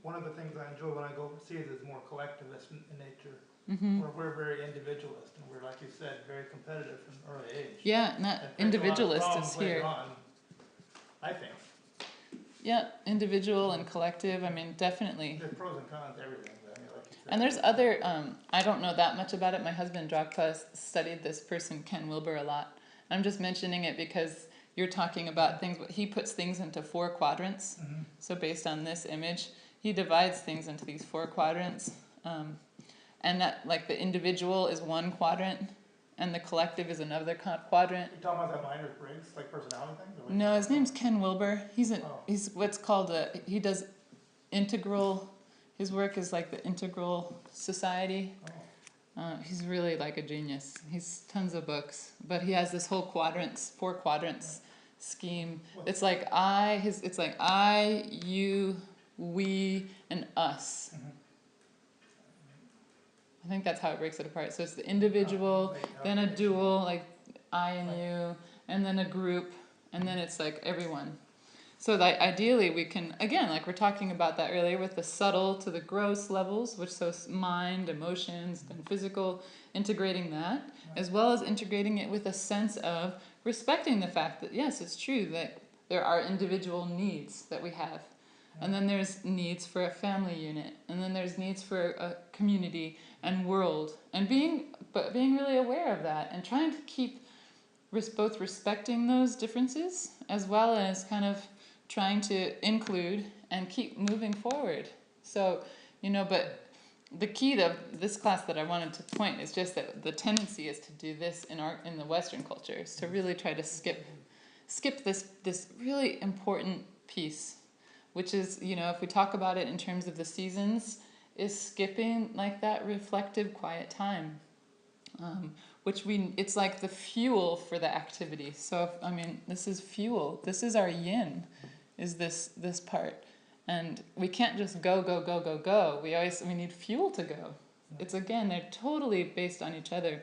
one of the things I enjoy when I go overseas is more collectivist in nature. Mm-hmm. Where we're very individualist, and we're, like you said, very competitive from an early age. Yeah, and that individualist is here. On, I think. Yeah, individual and collective. I mean, definitely. There's pros and cons to everything. Like you said. And there's other. I don't know that much about it. My husband Dragpa studied this person Ken Wilber a lot. I'm just mentioning it because you're talking about things. He puts things into 4 quadrants. Mm-hmm. So based on this image, he divides things into these 4 quadrants. And that, like, the individual is one quadrant, and the collective is another quadrant. You're talking about that Myers-Briggs, like personality things? No, his name's Ken Wilber. He's what's called he does integral. His work is like the Integral Society. Oh. He's really like a genius. He's tons of books, but he has this whole 4 quadrants scheme. It's like I, you, we, and us. Mm-hmm. I think that's how it breaks it apart. So it's the individual, then a dual, like I and you, and then a group, and then it's like everyone. So that ideally we can, again, like we're talking about that earlier, with the subtle to the gross levels, which so mind, emotions, and physical, integrating that, as well as integrating it with a sense of respecting the fact that, yes, it's true that there are individual needs that we have. And then there's needs for a family unit, and then there's needs for a community and world, and being really aware of that, and trying to keep both respecting those differences as well as kind of trying to include and keep moving forward. So, but the key to this class that I wanted to point is just that the tendency is to do this in the Western culture, is to really try to skip this really important piece, which is, if we talk about it in terms of the seasons, is skipping like that reflective quiet time, it's like the fuel for the activity. So, this is fuel. This is our yin, is this part. And we can't just go. We need fuel to go. It's, again, they're totally based on each other.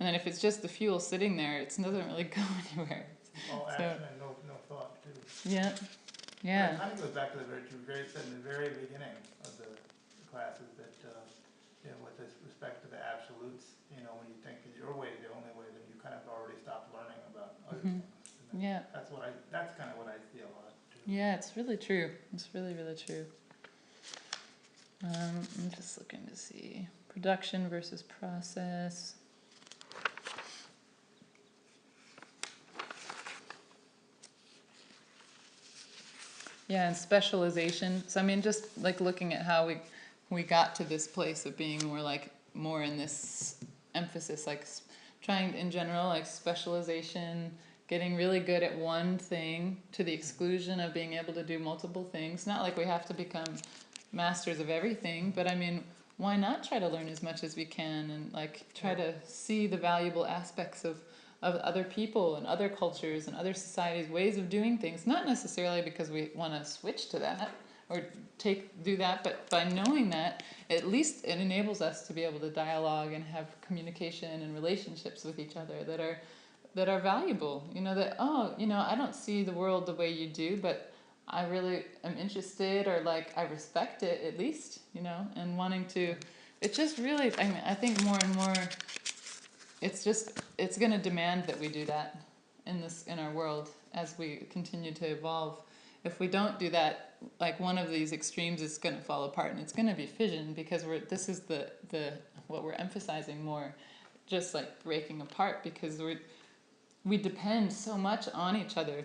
And then if it's just the fuel sitting there, it doesn't really go anywhere. All action and no thought, too. Yeah. Yeah. It kind of goes back to the said in the very beginning of the classes that, with this respect to the absolutes, when you think that your way is the only way, then you kind of already stopped learning about other things. Yeah. That's kind of what I see a lot, too. Yeah, it's really true. It's really, really true. I'm just looking to see production versus process. Yeah, and specialization. So just like looking at how we got to this place of being more in this emphasis, like trying in general, like specialization, getting really good at one thing to the exclusion of being able to do multiple things. Not like we have to become masters of everything, but why not try to learn as much as we can, and try to see the valuable aspects of other people and other cultures and other societies' ways of doing things, not necessarily because we want to switch to that or do that, but by knowing that, at least it enables us to be able to dialogue and have communication and relationships with each other that are valuable. I don't see the world the way you do, but I really am interested, or I respect it at least, and wanting to. It's just really, I think more and more, it's going to demand that we do that in our world as we continue to evolve. If we don't do that, one of these extremes is going to fall apart, and it's going to be fission, because this is the what we're emphasizing more, just like breaking apart, because we depend so much on each other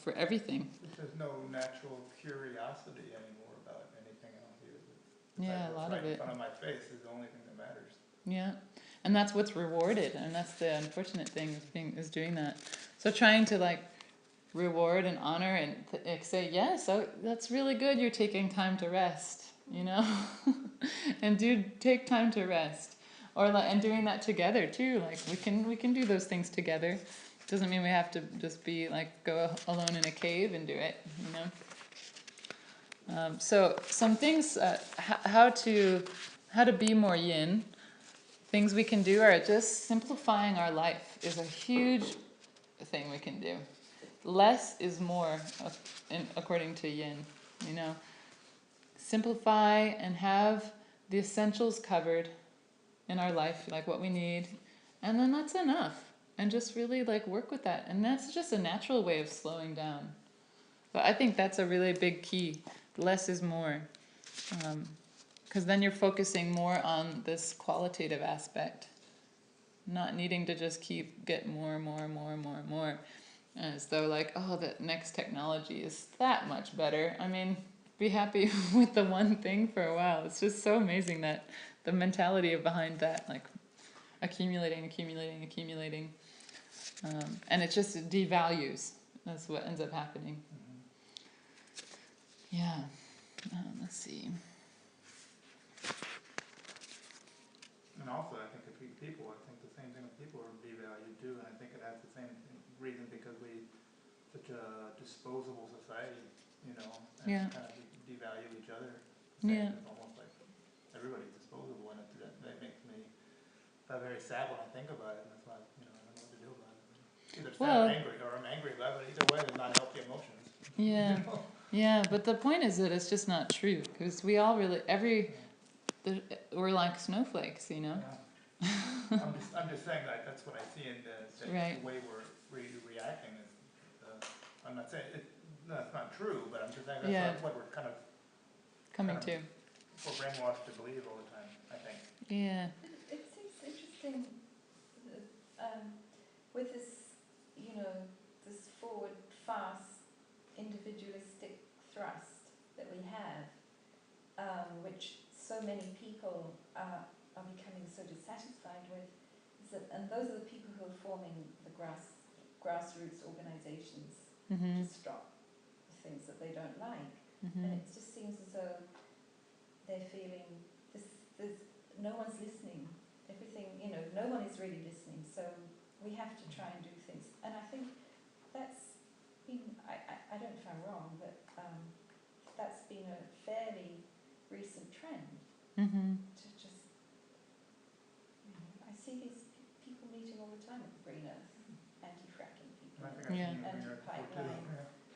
for everything. There's no natural curiosity anymore about anything else either. Yeah, a lot what's of right in it. front of my face is the only thing that matters. Yeah, and that's what's rewarded, and that's the unfortunate thing is doing that. So trying to like reward and honor and say, yes, so that's really good. You're taking time to rest, you know, and do take time to rest, or like, and doing that together too. Like we can do those things together. Doesn't mean we have to just be like go alone in a cave and do it, you know. So some things, how to be more yin. Things we can do are just simplifying our life is a huge thing we can do. Less is more, according to yin, you know. Simplify and have the essentials covered in our life, like what we need, and then that's enough. And just really like work with that. And that's just a natural way of slowing down. But I think that's a really big key. Less is more. Because then you're focusing more on this qualitative aspect, not needing to just get more, as though like, oh, the next technology is that much better. I mean, be happy with the one thing for a while. It's just so amazing that the mentality behind that, like accumulating, and it just devalues. That's what ends up happening. Yeah. Let's see. And also, I think people, I think the same thing with people are devalued too, and I think it has the same reason because we such a disposable society, you know, and Yeah. kind of devalue each other. Yeah. It's almost like everybody's disposable, and that makes me very sad when I think about it, and that's why, you know, I don't know what to do about it. Either sad or angry, or I'm angry about it, either way, they're not healthy emotions. Yeah. You know? Yeah, but the point is that it's just not true, because we all really we're like snowflakes, you know. Yeah. I'm just saying that that's what I see in Right. the way we're reacting. I'm not saying that's not true, but I'm just saying that's what we're kind of Coming to. We're brainwashed to believe all the time, I think. Yeah. It seems interesting with this, you know, this forward, fast, individualistic thrust that we have, which so many people are becoming so dissatisfied with, and those are the people who are forming the grassroots organizations to stop the things that they don't like. And it just seems as though they're feeling there's no one's listening. Everything, you know, no one is really listening. So we have to try and do things. And I think that's been, I don't know if I'm wrong, but that's been a fairly recent trend. To just, you know, I see these people meeting all the time at the Green Earth, anti-fracking people, anti-pipeline,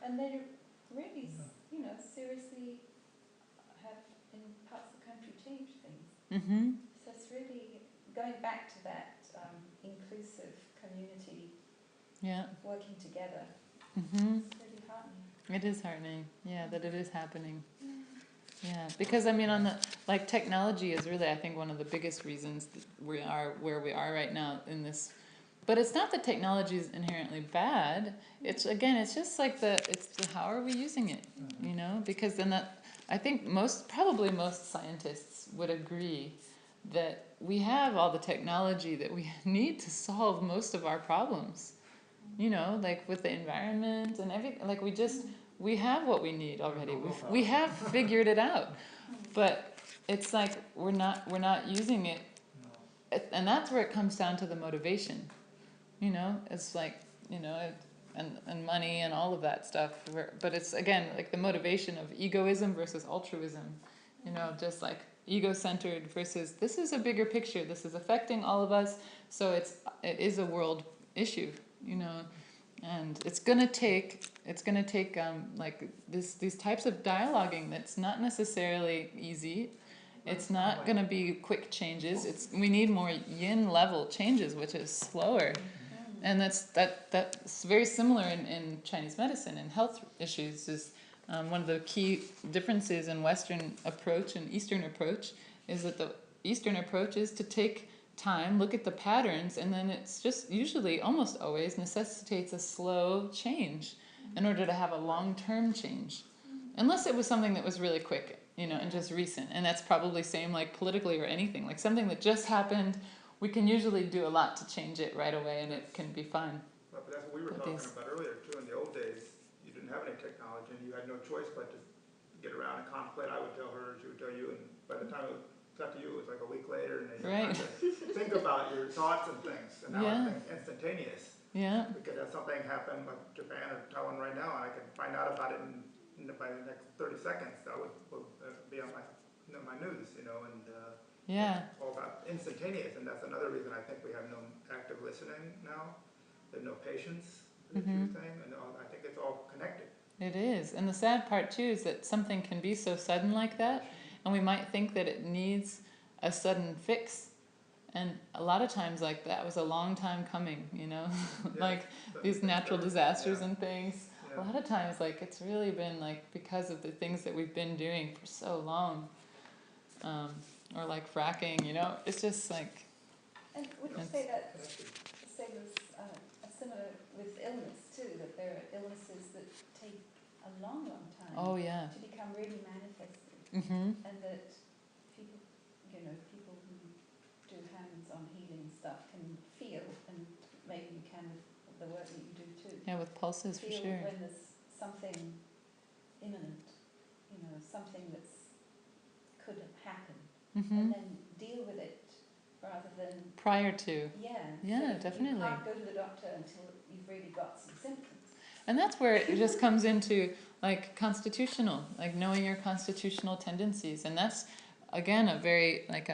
and they really, you know, seriously have in parts of the country changed things. So it's really going back to that inclusive community, working together. It's really heartening. It is heartening, yeah, that it is happening. Yeah, because I mean, like technology is really, I think, one of the biggest reasons that we are where we are right now in this. But it's not that technology is inherently bad. It's just like how are we using it, you know? Because then I think probably most scientists would agree that we have all the technology that we need to solve most of our problems. You know, like with the environment and everything, like we have what we need already. We have figured it out, but it's like we're not using it, and that's where it comes down to the motivation. You know, it's like, you know, and money and all of that stuff. But it's again like the motivation of egoism versus altruism. You know, just like ego-centered versus this is a bigger picture. This is affecting all of us, so it is a world issue. You know, and it's gonna take like these types of dialoguing that's not necessarily easy. It's not gonna be quick changes. We need more yin level changes, which is slower, and that's very similar in Chinese medicine and health issues. Is one of the key differences in Western approach and Eastern approach is that the Eastern approach is to take time, look at the patterns, and then it's just usually, almost always, necessitates a slow change in order to have a long-term change. Unless it was something that was really quick, and just recent. And that's probably same like politically or anything. Like something that just happened, we can usually do a lot to change it right away and it can be fine. But that's what we were talking about earlier too. In the old days, you didn't have any technology and you had no choice but to get around and contemplate. I would tell her, she would tell you, and by the time it got to you, it was like a week later, and then you had to think about your thoughts and things. And now everything's instantaneous. Yeah. We could have something happen like Japan or Taiwan right now, and I can find out about it by the next 30 seconds. That would be on my news, and it's all about instantaneous. And that's another reason I think we have no active listening now. There's no patience for the true thing, and I think it's all connected. It is. And the sad part too is that something can be so sudden like that, and we might think that it needs a sudden fix. And a lot of times like that was a long time coming, like these natural disasters and things. A lot of times like it's really been like because of the things that we've been doing for so long. Or like fracking, it's just like... And would you say there's similar with illness too, that there are illnesses that take a long time to become really manifested, and that people, people who do hands-on healing stuff can feel, and maybe you can with the work that you do too. Yeah, with pulses for sure. When there's something imminent, something that's could happen, and then deal with it rather than prior to. So definitely. You can't go to the doctor until you've really got some symptoms. And that's where it just comes into like constitutional, like knowing your constitutional tendencies, and that's again a very like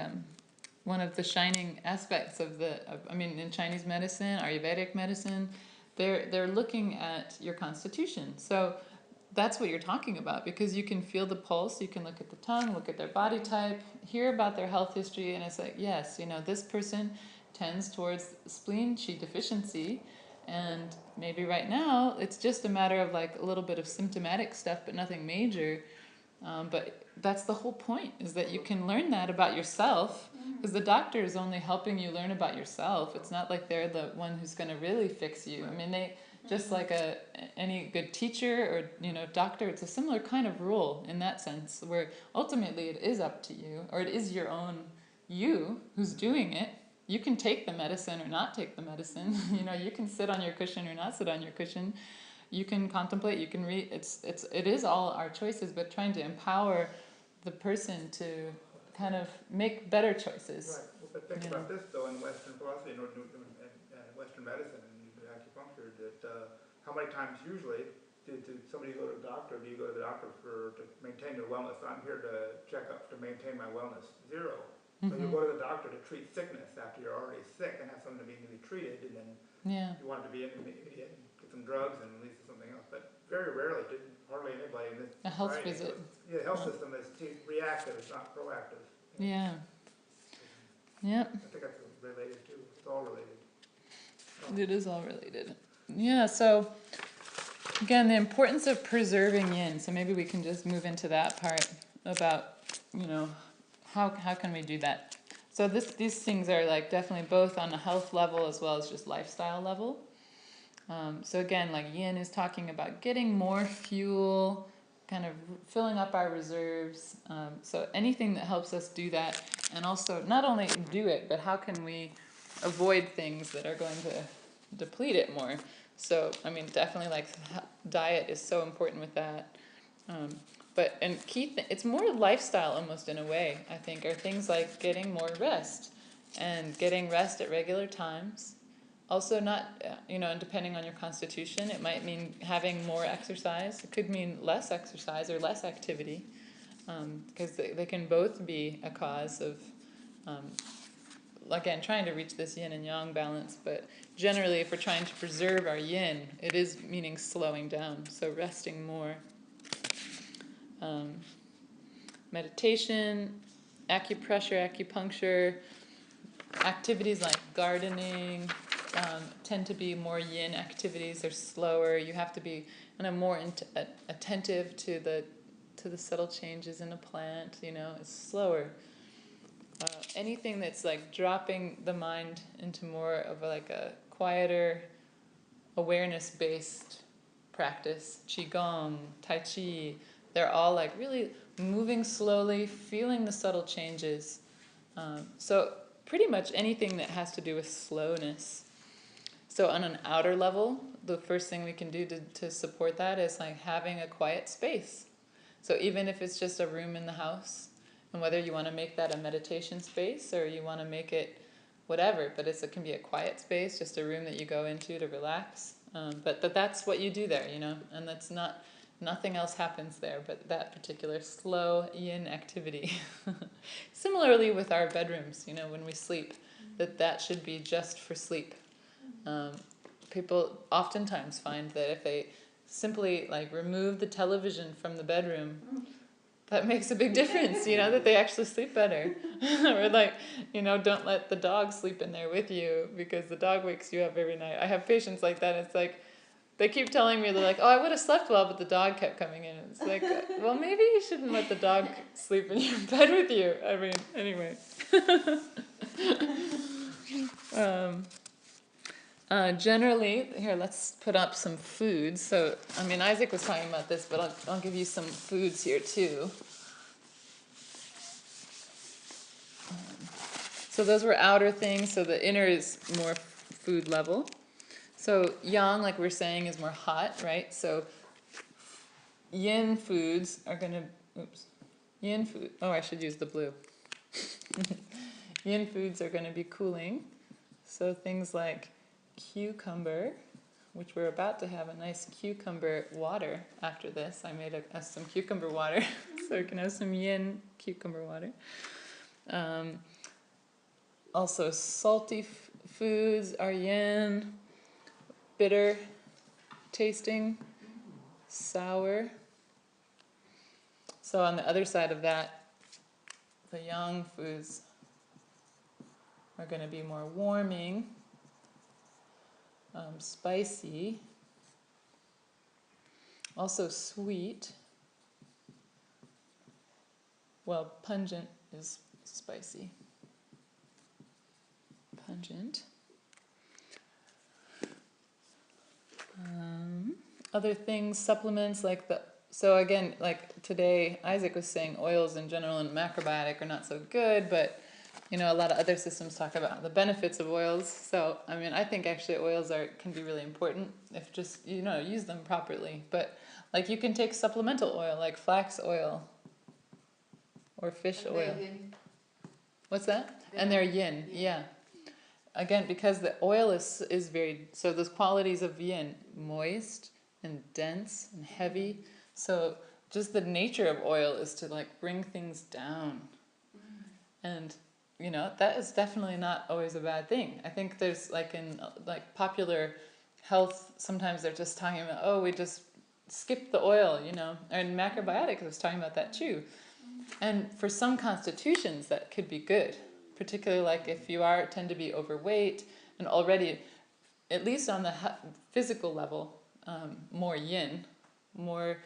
one of the shining aspects of in Chinese medicine, Ayurvedic medicine, they're looking at your constitution. So that's what you're talking about, because you can feel the pulse, you can look at the tongue, look at their body type, hear about their health history, and it's like, yes, this person tends towards spleen qi deficiency, and maybe right now it's just a matter of like a little bit of symptomatic stuff, but nothing major. But that's the whole point, is that you can learn that about yourself, because the doctor is only helping you learn about yourself. It's not like they're the one who's going to really fix you. I mean, they just like any good teacher or doctor, it's a similar kind of role in that sense, where ultimately it is up to you, or it is your own you who's doing it. You can take the medicine or not take the medicine. You can sit on your cushion or not sit on your cushion. You can contemplate, you can read. It is all our choices, but trying to empower the person to kind of make better choices. Right. Well, but think about this though, in Western philosophy, and Western medicine and acupuncture, that how many times usually did somebody go to the doctor? Do you go to the doctor to maintain your wellness? I'm here to check up to maintain my wellness. Zero. So you go to the doctor to treat sickness after you're already sick and have something to be treated, and then you want it to be immediate and get some drugs and release something else. But very rarely, hardly anybody in this a health visit. The health system is reactive, it's not proactive. Yeah. Yep. I think that's related too. It's all related. It is all related. Yeah, so again, the importance of preserving yin. So maybe we can just move into that part about, how can we do that? So these things are like definitely both on a health level as well as just lifestyle level. So again, like yin is talking about getting more fuel, kind of filling up our reserves. So anything that helps us do that, and also not only do it, but how can we avoid things that are going to deplete it more. So, definitely like diet is so important with that. It's more lifestyle almost in a way, I think, are things like getting more rest and getting rest at regular times. Also not, and depending on your constitution, it might mean having more exercise. It could mean less exercise or less activity, because they can both be a cause of, again, trying to reach this yin and yang balance. But generally, if we're trying to preserve our yin, it is meaning slowing down, so resting more. Meditation, acupressure, acupuncture, activities like gardening tend to be more yin activities. They're slower. You have to be more attentive to the subtle changes in a plant. It's slower. anything that's like dropping the mind into more of like a quieter, awareness-based practice. Qigong, Tai Chi, they're all like really moving slowly, feeling the subtle changes. So pretty much anything that has to do with slowness. So on an outer level, the first thing we can do to support that is like having a quiet space. So even if it's just a room in the house, and whether you want to make that a meditation space or you want to make it whatever, but it can be a quiet space, just a room that you go into to relax. But that's what you do there, you know, and that's not, nothing else happens there but that particular slow yin activity. Similarly with our bedrooms, you know, when we sleep, that should be just for sleep. People oftentimes find that if they simply like remove the television from the bedroom, that makes a big difference, you know, that they actually sleep better. Or like, you know, don't let the dog sleep in there with you because the dog wakes you up every night. I have patients like that. It's like, they keep telling me, they're like, oh, I would have slept well, but the dog kept coming in. It's like, well, maybe you shouldn't let the dog sleep in your bed with you. I mean, anyway. Generally, here, let's put up some foods. So, I mean, Isaac was talking about this, but I'll give you some foods here too. So those were outer things, so the inner is more food level. So yang, like we're saying, is more hot, right? So yin foods are going to, yin food, oh, I should use the blue. Yin foods are going to be cooling. So things like cucumber, which we're about to have a nice cucumber water after this. I made us some cucumber water, so we can have some yin cucumber water. Also salty foods are yin, bitter tasting, sour. So on the other side of that, the yang foods are going to be more warming, spicy, also sweet. Well, pungent is spicy. Pungent. Other things, supplements like so again, like today, Isaac was saying oils in general and macrobiotic are not so good, but you know, a lot of other systems talk about the benefits of oils. So, I mean, I think actually oils can be really important if just, you know, use them properly. But like you can take supplemental oil, like flax oil or fish oil. What's that? And they're yin, yeah. Again, because the oil is very, so those qualities of yin, moist and dense and heavy. So just the nature of oil is to like bring things down. And you know, that is definitely not always a bad thing. I think there's like in like popular health, sometimes they're just talking about, oh, we just skip the oil, you know. And macrobiotics was talking about that too. And for some constitutions, that could be good. Particularly like if you tend to be overweight and already, at least on the physical level, more yin, more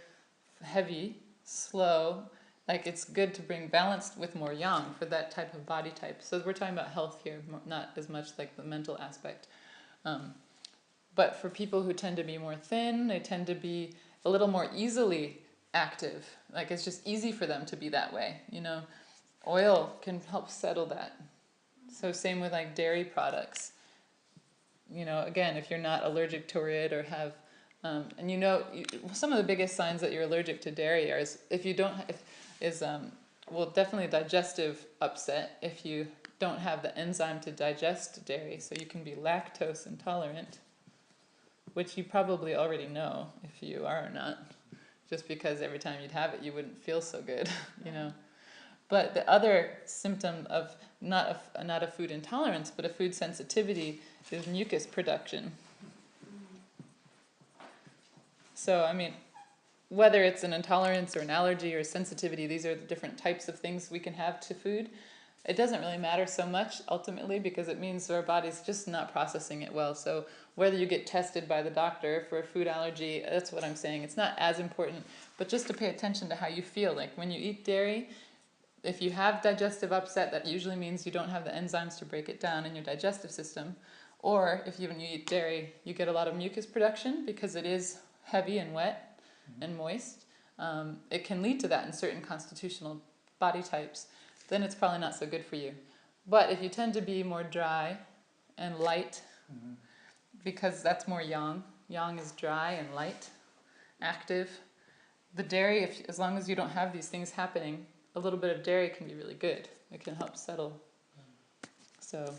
heavy, slow. Like it's good to bring balance with more yang for that type of body type. So we're talking about health here, not as much like the mental aspect. But for people who tend to be more thin, they tend to be a little more easily active. Like it's just easy for them to be that way, you know. Oil can help settle that. So same with like dairy products. You know, again, if you're not allergic to it or have, and you know, some of the biggest signs that you're allergic to dairy is if you don't, well, definitely digestive upset if you don't have the enzyme to digest dairy. So you can be lactose intolerant, which you probably already know if you are or not, just because every time you'd have it, you wouldn't feel so good, you know. But the other symptom of not a food intolerance, but a food sensitivity is mucus production. So, I mean, whether it's an intolerance or an allergy or sensitivity, these are the different types of things we can have to food. It doesn't really matter so much ultimately because it means our body's just not processing it well. So whether you get tested by the doctor for a food allergy, that's what I'm saying. It's not as important, but just to pay attention to how you feel. Like when you eat dairy, if you have digestive upset, that usually means you don't have the enzymes to break it down in your digestive system. Or if you, when you eat dairy, you get a lot of mucus production because it is heavy and wet and moist. It can lead to that in certain constitutional body types. Then it's probably not so good for you. But if you tend to be more dry and light, because that's more yang. Yang is dry and light, active. The dairy, as long as you don't have these things happening, a little bit of dairy can be really good. It can help settle. So,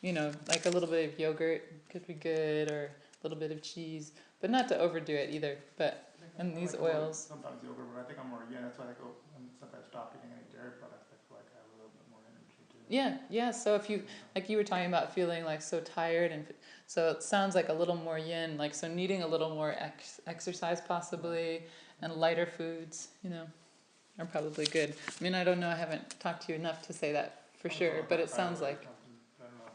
like a little bit of yogurt could be good, or a little bit of cheese, but not to overdo it either. But and these oils. Sometimes yogurt, but I think I'm more that's why I go and sometimes stop eating any dairy products. I feel like I have a little bit more energy too. Yeah. So if you, like you were talking about feeling like so tired, and so it sounds like a little more yin, like so needing a little more exercise possibly, and lighter foods, are probably good. I mean, I don't know. I haven't talked to you enough to say that for sure, but it sounds like. I don't know.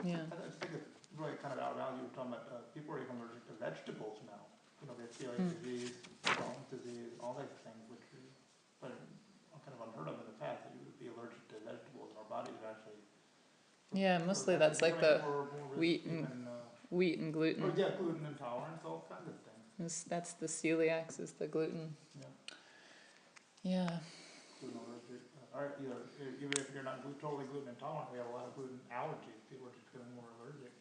Yeah. I just think it's really kind of out of bounds. You were talking about people are even allergic to vegetables now. They have celiac disease, Crohn's disease, all these things, which are kind of unheard of in the past. That you would be allergic to vegetables, and our bodies are actually. Yeah, mostly that's like the wheat and gluten. Oh yeah, gluten intolerance, all kinds of things. That's the celiacs, is the gluten. Yeah. Gluten allergic. Even if you're not totally gluten intolerant, we have a lot of gluten allergies. People are just getting more allergic.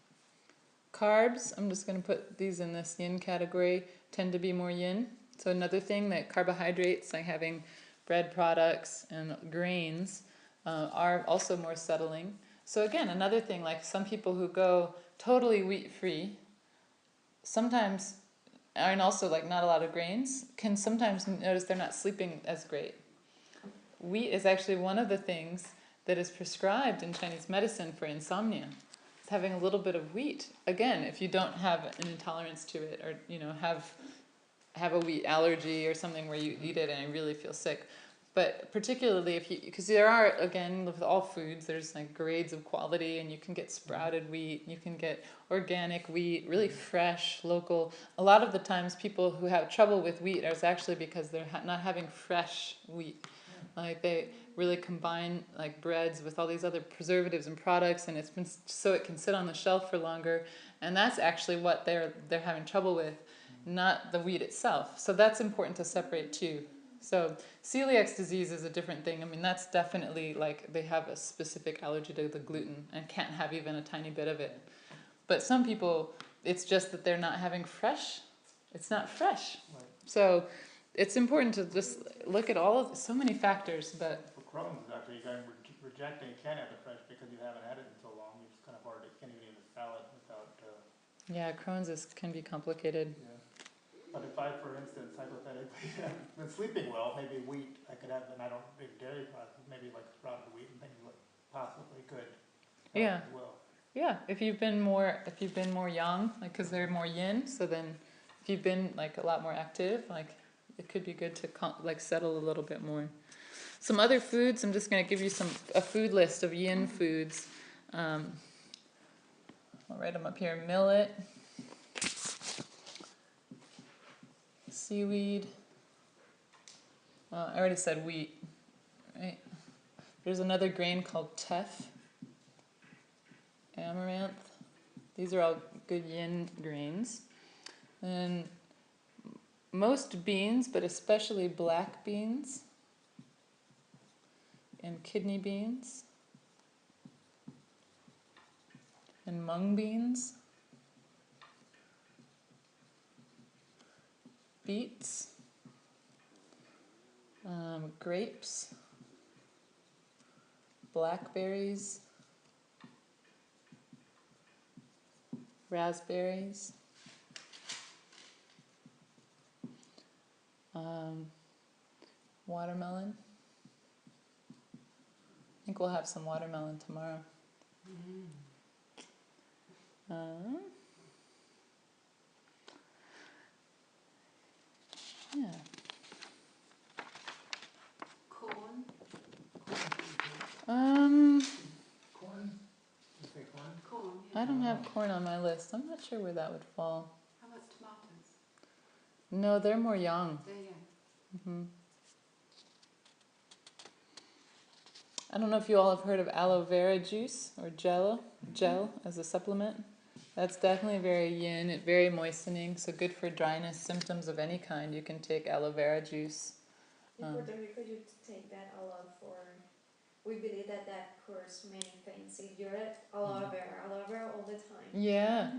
Carbs, I'm just going to put these in this yin category, tend to be more yin. So another thing that carbohydrates, like having bread products and grains, are also more settling. So again, another thing, like some people who go totally wheat-free, sometimes, and also like not a lot of grains, can sometimes notice they're not sleeping as great. Wheat is actually one of the things that is prescribed in Chinese medicine for insomnia. It's having a little bit of wheat. Again, if you don't have an intolerance to it, or have a wheat allergy or something where you eat it and you really feel sick. But particularly because there are, again, with all foods, there's like grades of quality, and you can get sprouted wheat, you can get organic wheat, really fresh, local. A lot of the times people who have trouble with wheat are actually because they're not having fresh wheat. Like they really combine like breads with all these other preservatives and products, and it's been so it can sit on the shelf for longer, and that's actually what they're having trouble with, not the wheat itself. So that's important to separate too. So celiac disease is a different thing. I mean, that's definitely like they have a specific allergy to the gluten and can't have even a tiny bit of it. But some people, it's just that they're not having fresh. It's not fresh. Right. So it's important to just look at so many factors. But for Crohn's, actually, you guys rejecting you can't have it fresh because you haven't had it in so long. You just kind of hard. You can't even eat a salad without. Yeah, Crohn's can be complicated. Yeah. But if I, for instance, hypothetically, have been sleeping well, maybe wheat I could have, and I don't big dairy products, maybe like sprouted wheat and things like possibly could. Yeah. As well. Yeah, if you've been more young, like because they're more yin, so then if you've been like a lot more active, like it could be good to like settle a little bit more. Some other foods. I'm just going to give you a food list of yin foods. I'll write them up here. Millet. Seaweed. I already said wheat, right? There's another grain called teff, amaranth. These are all good yin grains. And most beans, but especially black beans and kidney beans and mung beans, beets, grapes, blackberries, raspberries, watermelon. I think we'll have some watermelon tomorrow. Yeah. Corn. Corn? You say corn? Corn. I don't have corn on my list. I'm not sure where that would fall. How about tomatoes? No, they're more young. They're young. I don't know if you all have heard of aloe vera juice or gel as a supplement. That's definitely very yin, very moistening, so good for dryness, symptoms of any kind. You can take aloe vera juice. In Puerto Rico, you take that a lot for. We believe that cures many things. If you're at aloe vera all the time. Yeah,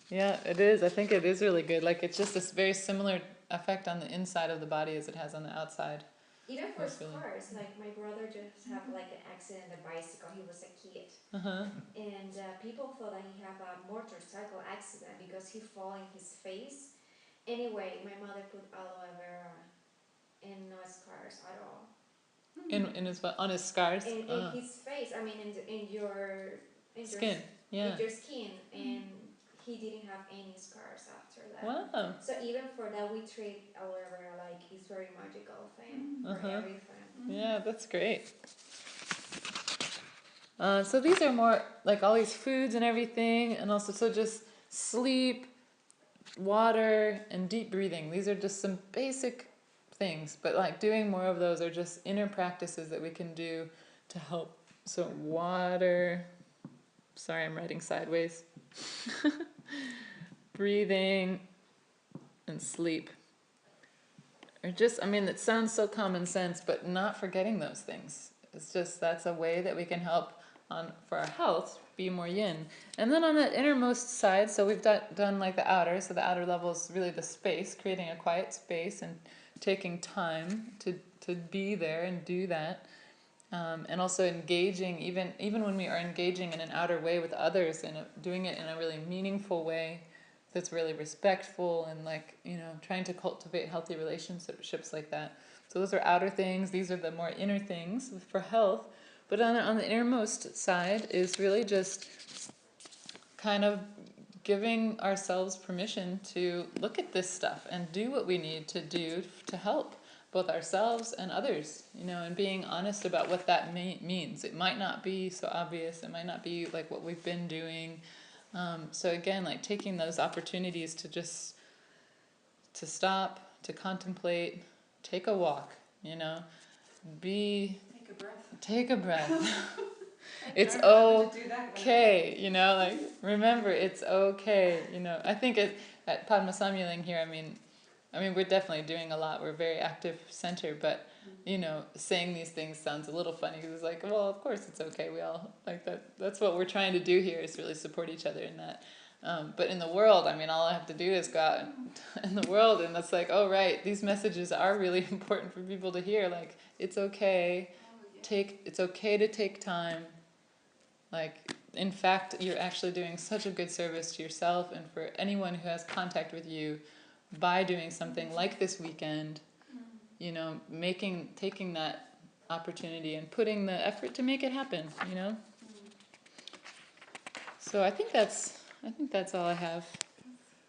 yeah, it is. I think it is really good. Like it's just this very similar effect on the inside of the body as it has on the outside. Even for That's really- scars, like my brother just had like an accident on a bicycle. He was a kid, and people thought that he had a motorcycle accident because he fell in his face. Anyway, my mother put aloe vera and no scars at all. In his on his scars. In his face, I mean, in your Skin. Yeah. in your skin, and he didn't have any scars after that. Wow. So even for that, we treat aloe vera like it's very magical thing for everything. Yeah, that's great. So these are more like all these foods and everything, and also so just sleep, water, and deep breathing. These are just some basic things, but like doing more of those are just inner practices that we can do to help. So water, sorry, I'm writing sideways. Breathing and sleep. Or just, I mean, it sounds so common sense, but not forgetting those things. It's just, that's a way that we can help for our health, be more yin. And then on the innermost side, so we've done like the outer, so the outer level is really the space, creating a quiet space and taking time to be there and do that. And also engaging, even when we are engaging in an outer way with others and doing it in a really meaningful way that's really respectful and like, trying to cultivate healthy relationships like that. So those are outer things. These are the more inner things for health. But on the innermost side is really just kind of giving ourselves permission to look at this stuff and do what we need to do to help both ourselves and others, and being honest about what that means. It might not be so obvious. It might not be like what we've been doing. So again, like taking those opportunities to stop, to contemplate, take a walk, take a breath. It's okay, like remember it's okay, I think at Padma Samyaling here, I mean we're definitely doing a lot. We're a very active center, but saying these things sounds a little funny because it's like, well, of course it's okay. We all like that. That's what we're trying to do here, is really support each other in that. But in the world, all I have to do is go out in the world, and it's like, oh right, these messages are really important for people to hear. Like it's okay, it's okay to take time. Like in fact, you're actually doing such a good service to yourself and for anyone who has contact with you by doing something like this weekend. Taking that opportunity and putting the effort to make it happen, So I think that's all I have.